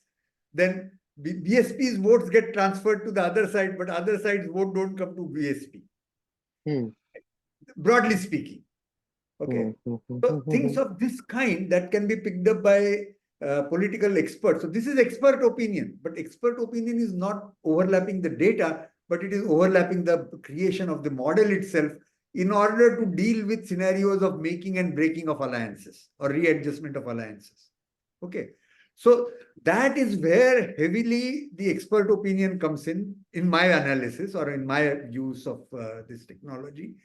then BSP's votes get transferred to the other side, but other side's vote don't come to BSP. Broadly speaking. Okay. So things of this kind that can be picked up by political experts. So this is expert opinion, but expert opinion is not overlapping the data, but it is overlapping the creation of the model itself in order to deal with scenarios of making and breaking of alliances or readjustment of alliances. Okay. So that is where heavily the expert opinion comes in my analysis or in my use of this technology.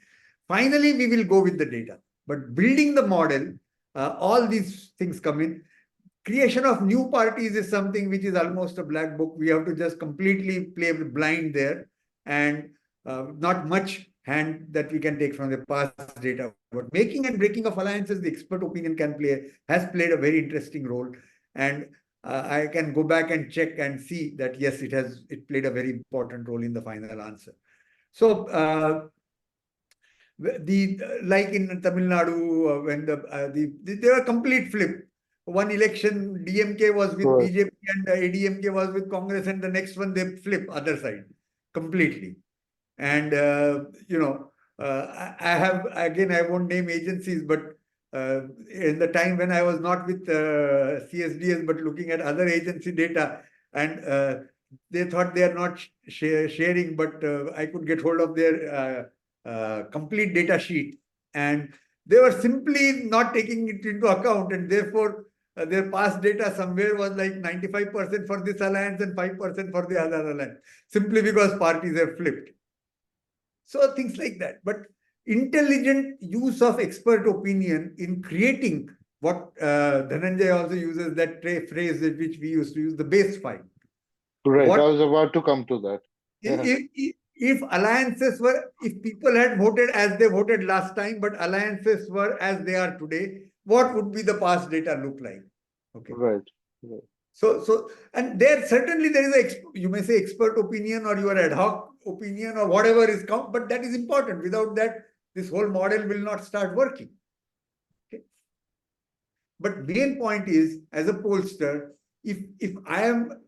Finally, we will go with the data. But building the model, all these things come in. Creation of new parties is something which is almost a black book. We have to just completely play blind there, and not much hand that we can take from the past data. But making and breaking of alliances, the expert opinion has played a very interesting role. And I can go back and check and see that, yes, it played a very important role in the final answer. So like in Tamil Nadu, when they were complete flip. One election, DMK was with BJP and ADMK was with Congress, and the next one they flip other side completely. And I won't name agencies, but in the time when I was not with CSDS, but looking at other agency data, and they thought they are not sharing, but I could get hold of their complete data sheet, and they were simply not taking it into account, and therefore their past data somewhere was like 95% for this alliance and 5% for the other alliance, simply because parties have flipped. So things like that. But intelligent use of expert opinion in creating what Dhananjay also uses, that phrase which we used to use, the base five. Right, I was about to come to that. If alliances were, if people had voted as they voted last time, but alliances were as they are today, what would be the past data look like? Okay. Right. So, and there certainly there is you may say expert opinion or your ad hoc opinion or whatever is count, but that is important. Without that, this whole model will not start working. Okay. But main point is, as a pollster, if I am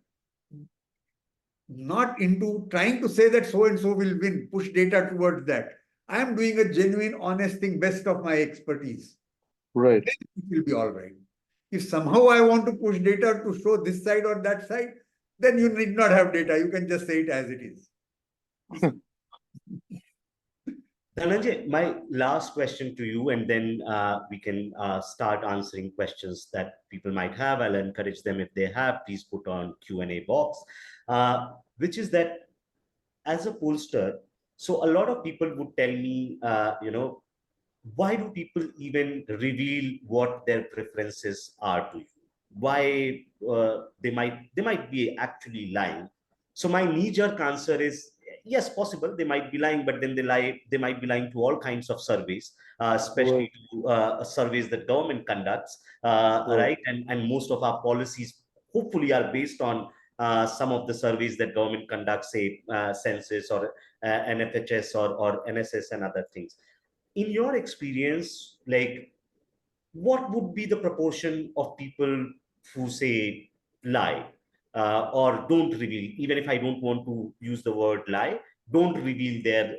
not into trying to say that so and so will win, push data towards that. I am doing a genuine, honest thing, best of my expertise. Right. Then it will be all right. If somehow I want to push data to show this side or that side, then you need not have data. You can just say it as it is. Dhananjay, my last question to you, and then we can start answering questions that people might have. I'll encourage them if they have, please put on Q&A box, which is that as a pollster, so a lot of people would tell me, why do people even reveal what their preferences are to you? Why they might be actually lying. So my knee-jerk answer is yes, possible they might be lying, but then they might be lying to all kinds of surveys, Right. especially to surveys that government conducts, Right. right? And most of our policies hopefully are based on some of the surveys that government conducts, say census or NFHS or NSS and other things. In your experience, like, what would be the proportion of people who say lie, or don't reveal, even if I don't want to use the word lie, don't reveal their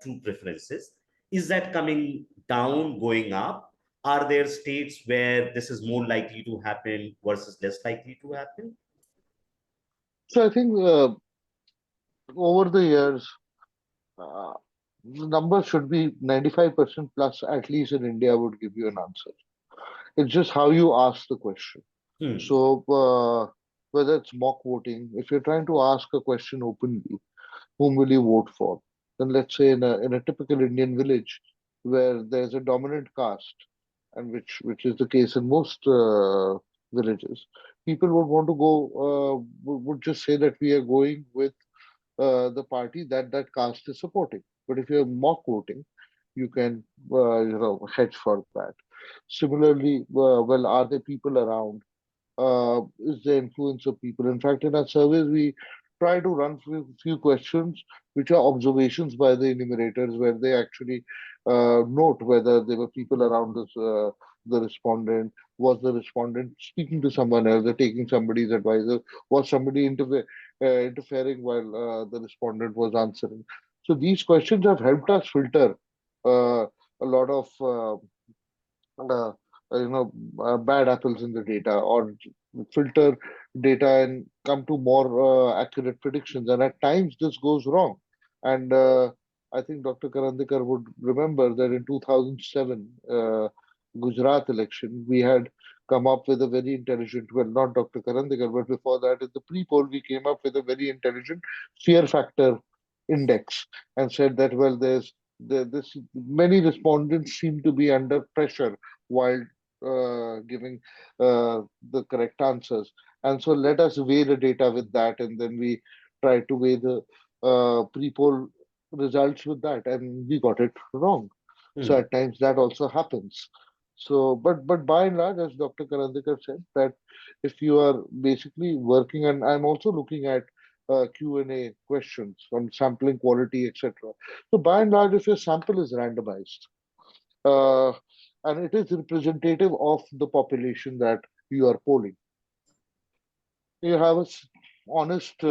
true preferences? Is that coming down, going up? Are there states where this is more likely to happen versus less likely to happen? So I think over the years, uh, the number should be 95% plus, at least in India, would give you an answer. It's just how you ask the question. Hmm. So, whether it's mock voting, if you're trying to ask a question openly, whom will you vote for? Then let's say in a typical Indian village where there's a dominant caste, and which is the case in most villages, people would want to go would just say that we are going with the party that that caste is supporting. But if you're mock voting, you can hedge for that. Similarly, well, are there people around? Is the influence of people. In fact, in our surveys, we try to run few questions which are observations by the enumerators, where they actually note whether there were people around the respondent. Was the respondent speaking to someone else, or taking somebody's advice? Was somebody interfering while the respondent was answering? So these questions have helped us filter a lot of uh, bad apples in the data, or filter data and come to more accurate predictions. And at times this goes wrong. And I think Dr. Karandikar would remember that in 2007 Gujarat election, we had come up with a very intelligent, well, not Dr. Karandikar, but before that, in the pre-poll, we came up with a very intelligent fear factor index and said that, well, this many respondents seem to be under pressure while giving the correct answers. And so let us weigh the data with that, and then we try to weigh the pre-poll results with that, and we got it wrong. So Hmm. at times that also happens. So, but by and large, as Dr. Karandikar said, that if you are basically working, and I'm also looking at Q&A questions on sampling quality, etc. So by and large, if your sample is randomized, uh, and it is representative of the population that you are polling. You have a honest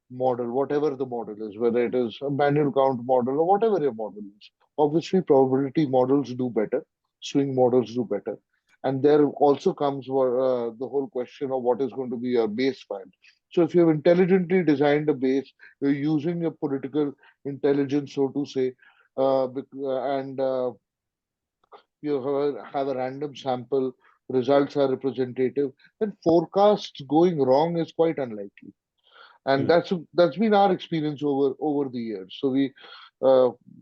model, whatever the model is, whether it is a manual count model or whatever your model is. Obviously, probability models do better, swing models do better. And there also comes the whole question of what is going to be your base file. So if you've intelligently designed a base, you're using your political intelligence, so to say, and you have a random sample, results are representative, then forecasts going wrong is quite unlikely. And Hmm. that's been our experience over the years. So we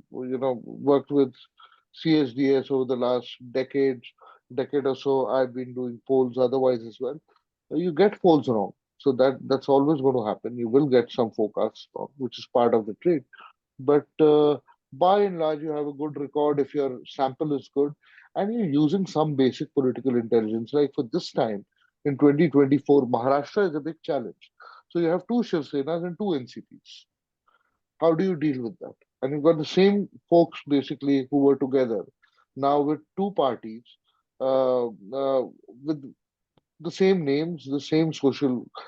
worked with CSDS over the last decade or so. I've been doing polls otherwise as well. You get polls wrong. So that's always going to happen. You will get some forecasts wrong, which is part of the trade. But by and large, you have a good record if your sample is good and you're using some basic political intelligence. Like for this time in 2024, Maharashtra is a big challenge. So you have two Shiv Senas and two NCPs. How do you deal with that? And you've got the same folks basically who were together now with two parties, uh, with the same names, the same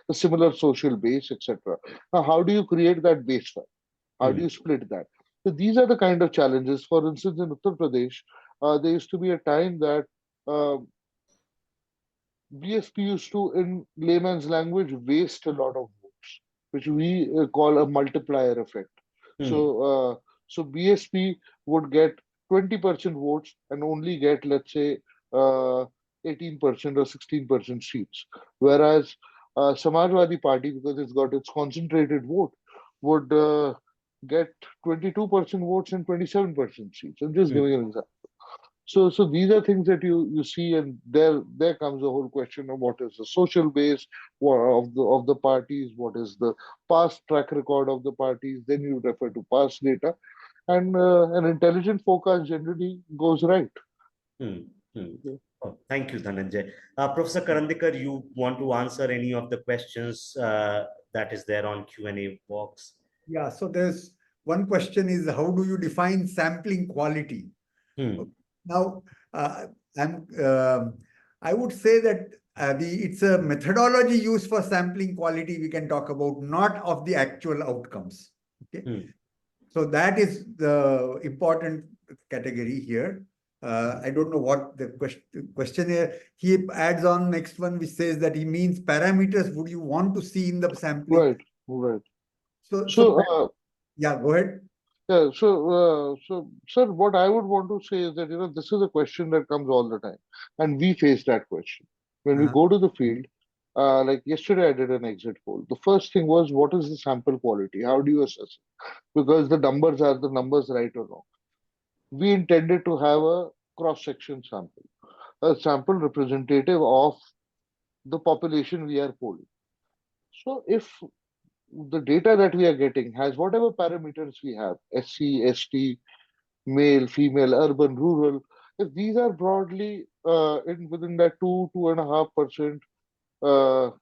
a similar social base, etc. Now, how do you create that base file? How do Hmm. you split that? So these are the kind of challenges. For instance, in Uttar Pradesh, there used to be a time that uh, BSP used to, in layman's language, waste a lot of votes, which we call a multiplier effect. So, Hmm. so BSP would get 20% votes and only get, let's say, 18% or 16% seats. Whereas Samajwadi Party, because it's got its concentrated vote, would get 22% votes and 27% seats. I'm just Hmm. giving an example. So these are things that you see, and there comes the whole question of what is the social base of the parties, what is the past track record of the parties. Then you refer to past data, and an intelligent forecast generally goes right. Hmm. Hmm. Yeah. Oh, thank you, Dhananjay. Professor Karandikar, you want to answer any of the questions that is there on Q&A box? Yeah, so there's one question is how do you define sampling quality? Hmm. Now, uh, I'm, I would say that it's a methodology used for sampling quality we can talk about, not of the actual outcomes. Okay, Hmm. so that is the important category here. I don't know what the question here. He adds on next one, which says that he means parameters would you want to see in the sampling. Right, right. So So, yeah, go ahead. yeah, so, sir, what I would want to say is that, this is a question that comes all the time, and we face that question. When we Uh-huh. go to the field, like yesterday, I did an exit poll. The first thing was, what is the sample quality? How do you assess it? Because the numbers are the numbers, right or wrong. We intended to have a cross-section sample, a sample representative of the population we are polling. So if the data that we are getting has whatever parameters we have, SC, ST, male, female, urban, rural, if these are broadly within that 2.5%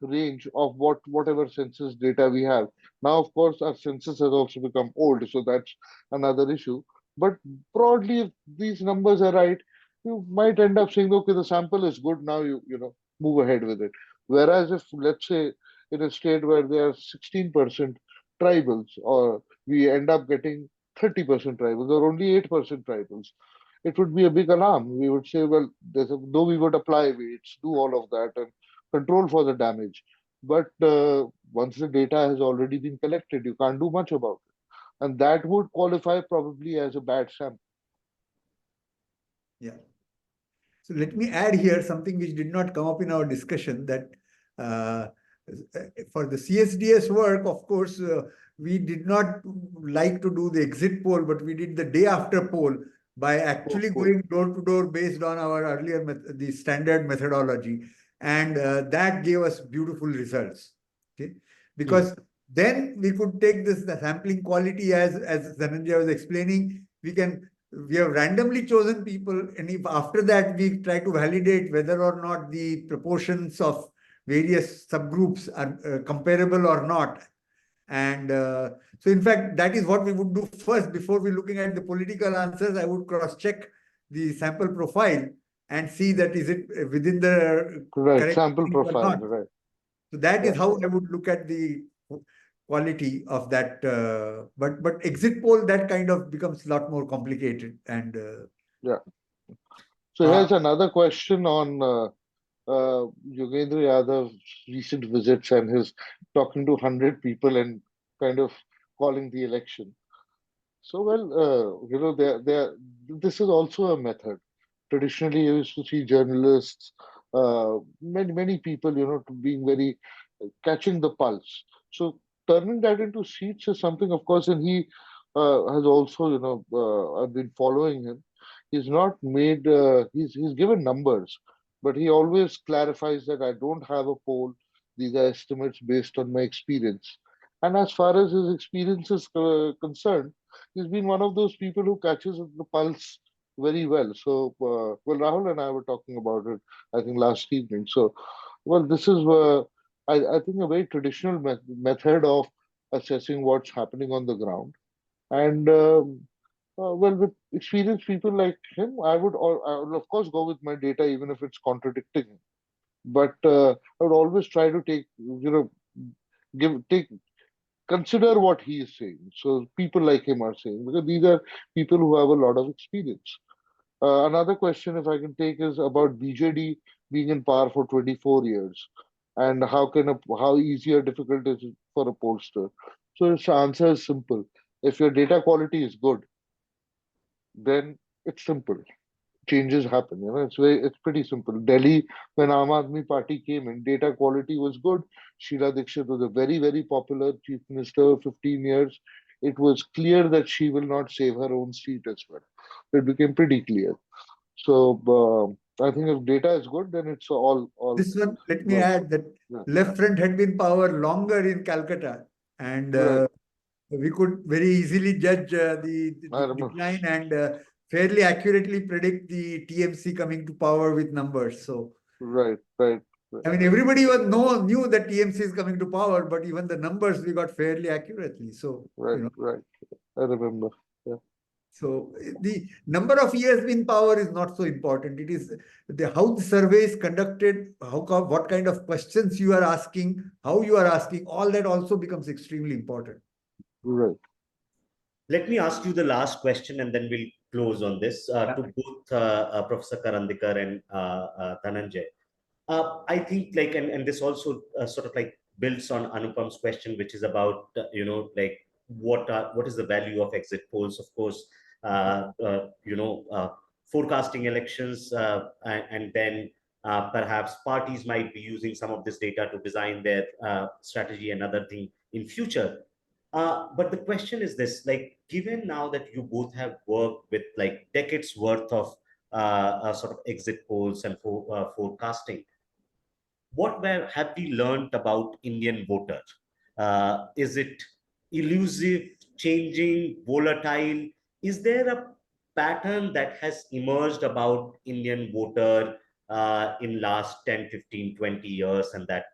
range of whatever census data we have. Now, of course, our census has also become old, so that's another issue. But broadly, if these numbers are right, you might end up saying, okay, the sample is good. Now you move ahead with it. Whereas if, let's say, in a state where there are 16% tribals, or we end up getting 30% tribals, or only 8% tribals, it would be a big alarm. We would say, well, though we would apply weights, do all of that, and control for the damage. But once the data has already been collected, you can't do much about it. And that would qualify probably as a bad sample. Yeah. So let me add here something which did not come up in our discussion that uh, for the CSDS work, of course, we did not like to do the exit poll, but we did the day after poll by actually Cool. going door to door based on our earlier the standard methodology, and that gave us beautiful results. Okay, Hmm. because then we could take this the sampling quality as Dhananjay was explaining. We have randomly chosen people, and if after that we try to validate whether or not the proportions of various subgroups are comparable or not. And so, in fact, that is what we would do first before we looking at the political answers. I would cross check the sample profile and see that is it within the Right, correct sample range or profile, not. right. So that Yeah, is how I would look at the quality of that. But exit poll, that kind of becomes a lot more complicated. And yeah. So uh, here's another question on Yogendra Yadav's recent visits and his talking to 100 people and kind of calling the election. So, well, this is also a method. Traditionally, you used to see journalists, many people, being very catching the pulse. So, turning that into seats is something, of course, and he has also, I've been following him. He's not made, he's given numbers, but he always clarifies that I don't have a poll. These are estimates based on my experience. And as far as his experience is concerned, he's been one of those people who catches the pulse very well. So, well, Rahul and I were talking about it, I think, last evening. So, well, this is, I think, a very traditional method of assessing what's happening on the ground. And, well, with experienced people like him, I would, of course, go with my data, even if it's contradicting him. but I would always try to consider what he is saying. So people like him are saying, because these are people who have a lot of experience. Another question, if I can take, is about BJD being in power for 24 years, and how easy or difficult is it for a pollster? So its answer is simple. If your data quality is good, then it's simple. Changes happen. It's pretty simple. Delhi, when Aam Aadmi Party came in, data quality was good. Sheila Dikshit was a very, very popular chief minister, 15 years. It was clear that she will not save her own seat as well. It became pretty clear. So I think if data is good, then it's all This one, let me well. add that Yeah. left front had been power longer in Calcutta, and Right. we could very easily judge I the remember. decline and fairly accurately predict the TMC coming to power with numbers. So, Right. Right. I mean, everybody knew that TMC is coming to power, but even the numbers we got fairly accurately. So, Right. Right. I remember. Yeah. so the number of years in power is not so important. It is how the survey is conducted, what kind of questions you are asking, how you are asking, all that also becomes extremely important. Right. Let me ask you the last question and then we'll close on this to both Professor Karandikar and Dhananjay. I think and this also sort of like builds on Anupam's question, which is about, like what is the value of exit polls? Of course, forecasting elections and then perhaps parties might be using some of this data to design their strategy and other thing in future. But the question is this, like, given now that you both have worked with like decades worth of sort of exit polls and forecasting, have we learned about Indian voter? Is it elusive, changing, volatile? Is there a pattern that has emerged about Indian voter in last 10, 15, 20 years, and that,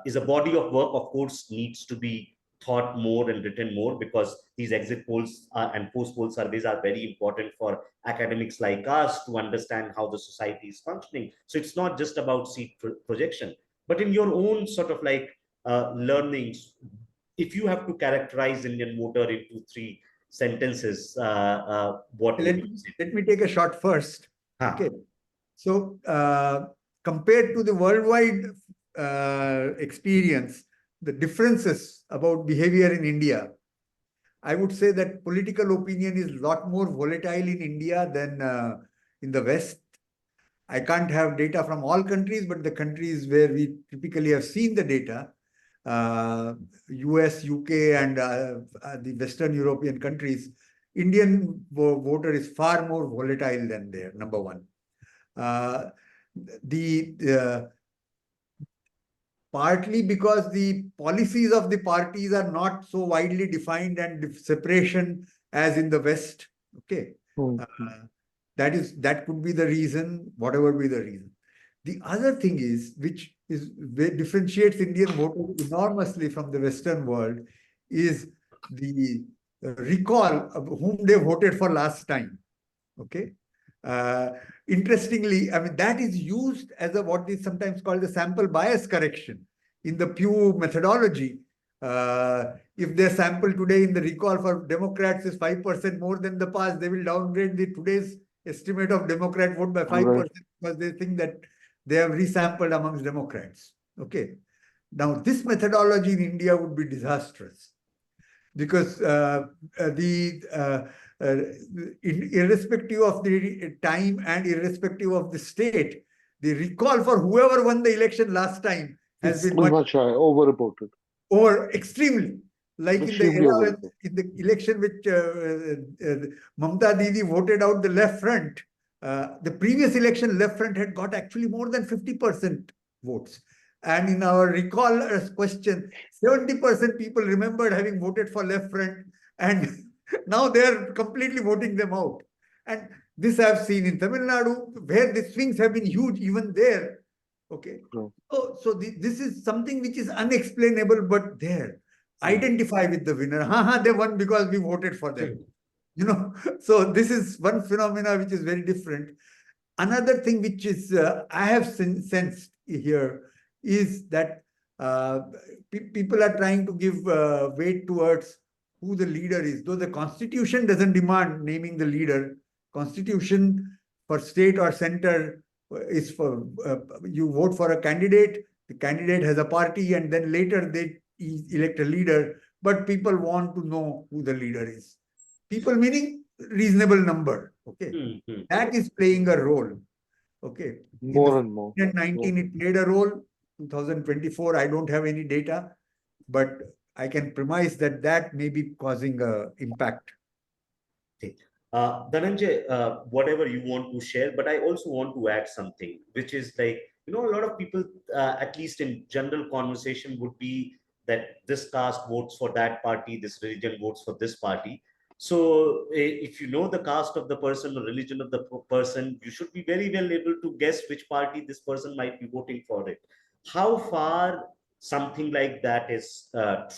is a body of work, of course, needs to be thought more and written more, because these exit polls and post-poll surveys are very important for academics like us to understand how the society is functioning. So it's not just about seat projection, but in your own sort of like learnings, if you have to characterize Indian voter into three sentences, what would you say? Let me take a shot first. Huh. Okay. So compared to the worldwide experience, the differences about behavior in India, I would say that political opinion is a lot more volatile in India than in the West. I can't have data from all countries, but the countries where we typically have seen the data, US, UK, and the Western European countries, Indian voter is far more volatile than there, number one. Partly because the policies of the parties are not so widely defined and separation as in the West. Okay. That could be the reason, whatever be the reason. The other thing is, which differentiates Indian voters enormously from the Western world, is the recall of whom they voted for last time. Okay. Interestingly, I mean, that is used as what is sometimes called the sample bias correction in the Pew methodology. If their sample today in the recall for Democrats is 5% more than the past, they will downgrade the today's estimate of Democrat vote by 5% because they think that they have resampled amongst Democrats. Okay. Now, this methodology in India would be disastrous because irrespective of the time and irrespective of the state, the recall for whoever won the election last time has been much high, over-reported. Or extremely. Like extremely in the election which Mamta Didi voted out the left front, the previous election, left front had got actually more than 50% votes. And in our recall question, 70% people remembered having voted for left front, and now they're completely voting them out. And this I've seen in Tamil Nadu, where the swings have been huge even there. Okay. So this is something which is unexplainable, but there. Identify with the winner. They won because we voted for them. So this is one phenomena which is very different. Another thing which is I have sensed here is that uh, people are trying to give weight towards who the leader is. Though the constitution doesn't demand naming the leader, constitution for state or center is for you vote for a candidate, the candidate has a party, and then later they elect a leader. But people want to know who the leader is. People meaning reasonable number. Okay, that is playing a role. Okay, in the More and more. 2019 it played a role. 2024 I don't have any data, but I can premise that that may be causing a impact. Okay. Dhananjay, whatever you want to share, but I also want to add something, which is like, a lot of people, at least in general conversation, would be that this caste votes for that party, this religion votes for this party. So, if you know the caste of the person or religion of the person, you should be very well able to guess which party this person might be voting for it. How far something like that is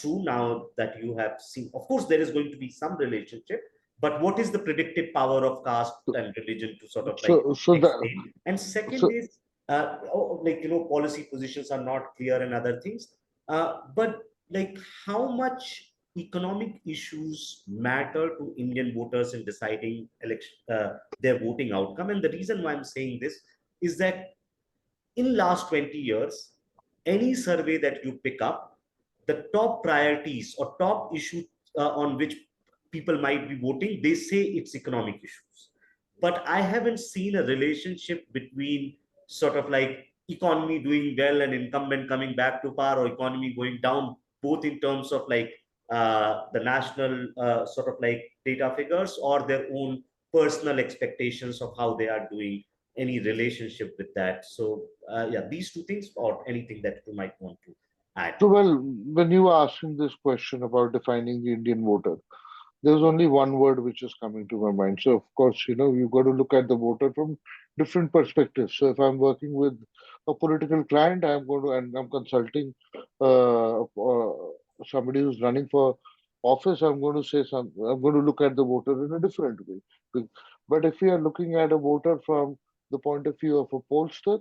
true now that you have seen? Of course, there is going to be some relationship, but what is the predictive power of caste and religion to sort of like So that explain? And second so is, like, policy positions are not clear and other things. But like, how much economic issues matter to Indian voters in deciding election, their voting outcome? And the reason why I'm saying this is that in last 20 years, any survey that you pick up, the top priorities or top issue on which people might be voting, they say it's economic issues. But I haven't seen a relationship between sort of like economy doing well and incumbent coming back to power, or economy going down, both in terms of like the national sort of like data figures or their own personal expectations of how they are doing, any relationship with that. So yeah, these two things or anything that you might want to add. well, when you were asking this question about defining the Indian voter, there's only one word which is coming to my mind. So, of course, you've got to look at the voter from different perspectives. So, if I'm working with a political client, and I'm consulting somebody who's running for office, I'm going to look at the voter in a different way. But if we are looking at a voter from the point of view of a pollster,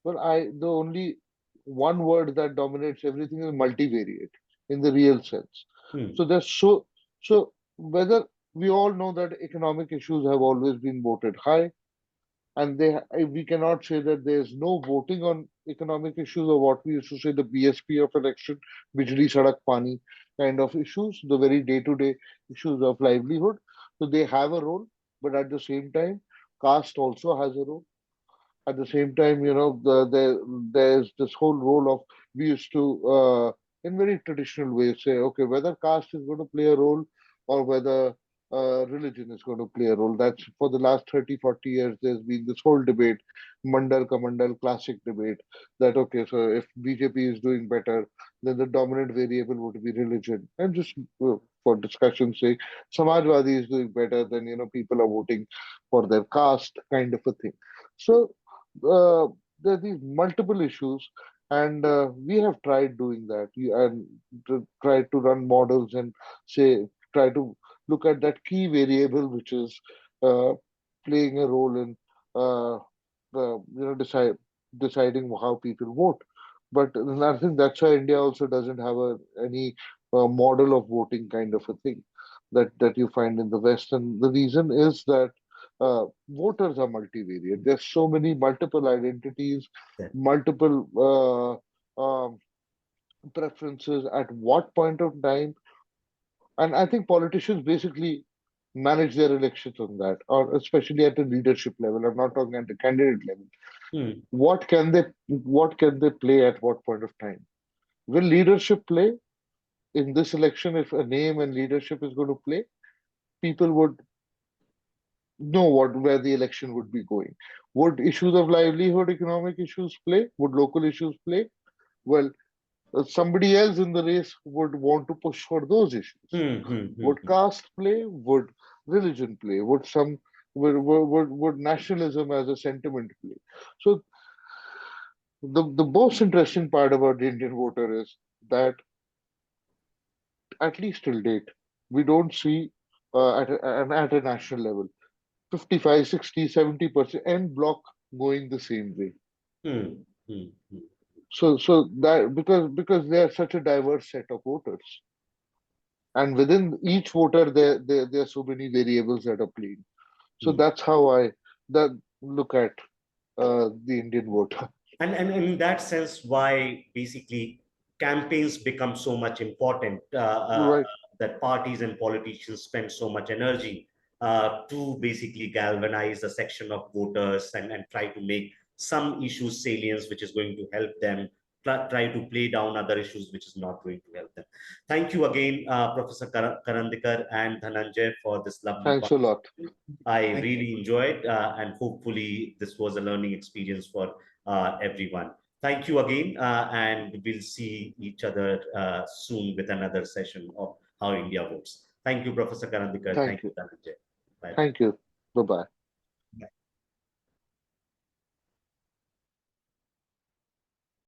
well, the only one word that dominates everything is multivariate in the real sense. Hmm. So so whether we all know that economic issues have always been voted high, and we cannot say that there's no voting on economic issues, or what we used to say the BSP of election, Bijli Sadak Pani kind of issues, the very day-to-day issues of livelihood. So they have a role, but at the same time, caste also has a role. At the same time, there's this whole role of, we used to in very traditional ways say, okay, whether caste is going to play a role, or whether religion is going to play a role. That's for the last 30, 40 years there's been this whole debate, mandal ka mandal, classic debate, that okay, so if BJP is doing better, then the dominant variable would be religion. And just for discussion's sake, Samajwadi is doing better, then people are voting for their caste, kind of a thing. So uh, there are these multiple issues, and we have tried doing that. And tried to run models and say, try to look at that key variable which is uh, playing a role in uh, deciding how people vote. But I think that's why India also doesn't have any model of voting kind of a thing that you find in the West. And the reason is that voters are multivariate. There's so many multiple identities, Yeah. multiple preferences at what point of time. And I think politicians basically manage their elections on that, or especially at the leadership level. I'm not talking at the candidate level. Hmm. What can they play at what point of time? Will leadership play in this election? If a name and leadership is going to play, people would know where the election would be going. Would issues of livelihood, economic issues play? Would local issues play? Well, somebody else in the race would want to push for those issues. Hmm. Hmm. Hmm. Would caste play? Would religion play? Would nationalism as a sentiment play? So the most interesting part about the Indian voter is that, at least till date, we don't see at a national level, 55, 60, 70%, and block going the same way. Hmm. Hmm. Hmm. So that because they are such a diverse set of voters, and within each voter there are so many variables that are playing. So Hmm. that's how I that look at the Indian voter. And in that sense, why basically campaigns become so much important, Right. that parties and politicians spend so much energy to basically galvanize a section of voters and try to make some issues salient, which is going to help them, try to play down other issues, which is not going to help them. Thank you again, Professor Karandikar and Dhananjay, for this lovely Thanks a lot. conversation. I Thank you. really enjoyed, and hopefully this was a learning experience for everyone. Thank you again, and we'll see each other soon with another session of How India Votes. Thank you, Professor Karandikar. Thank Thank you, you. Dhananjay. Bye. Thank you. Bye bye.